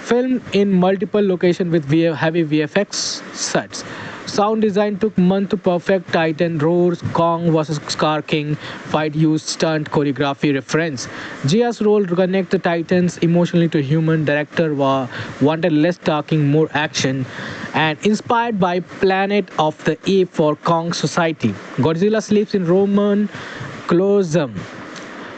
Filmed in multiple locations with heavy VFX sets. Sound design took months to perfect. Titan roars. Kong vs. Scar King fight used stunt choreography reference. Gia's role to connect the Titans emotionally to human. Director wanted less talking, more action, and inspired by Planet of the Apes for Kong society. Godzilla sleeps in Roman Colosseum.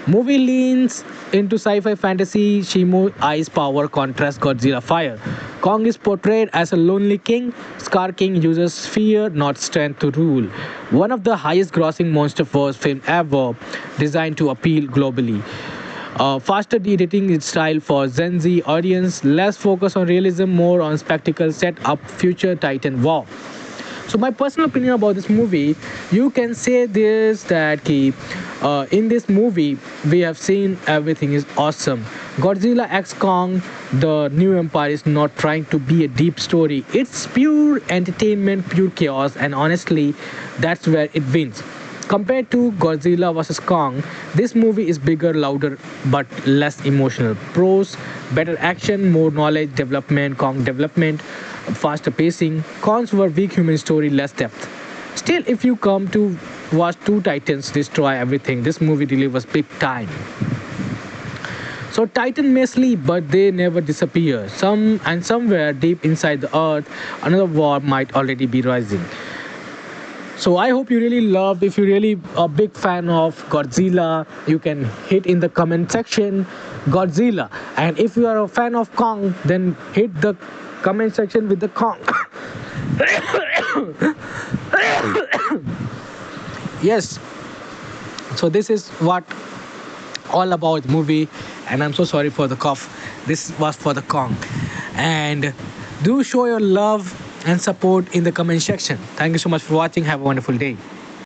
Movie leans into sci-fi fantasy. Shimo ice power contrasts Godzilla fire. Kong is portrayed as a lonely king. Scar King uses fear, not strength, to rule. One of the highest-grossing MonsterVerse film ever, designed to appeal globally. Faster editing style for Gen Z audience. Less focus on realism, more on spectacle. Set up future Titan war. So my personal opinion about this movie, you can say this that in this movie we have seen everything is awesome. Godzilla X Kong, the new empire, is not trying to be a deep story. It's pure entertainment, pure chaos, and honestly, that's where it wins. Compared to Godzilla vs. Kong, this movie is bigger, louder, but less emotional. Pros, better action, more knowledge, development, Kong development, faster pacing. Cons were weak human story, less depth. Still, if you come to watch two titans destroy everything, this movie delivers big time. So Titan may sleep, but they never disappear. Somewhere deep inside the earth, another war might already be rising. So I hope you really loved. If you're really a big fan of Godzilla, you can hit in the comment section Godzilla. And if you are a fan of Kong, then hit the comment section with the Kong. Yes. So this is what all about movie, and I'm so sorry for the cough. This was for the Kong. And do show your love and support in the comment section. Thank you so much for watching. Have a wonderful day.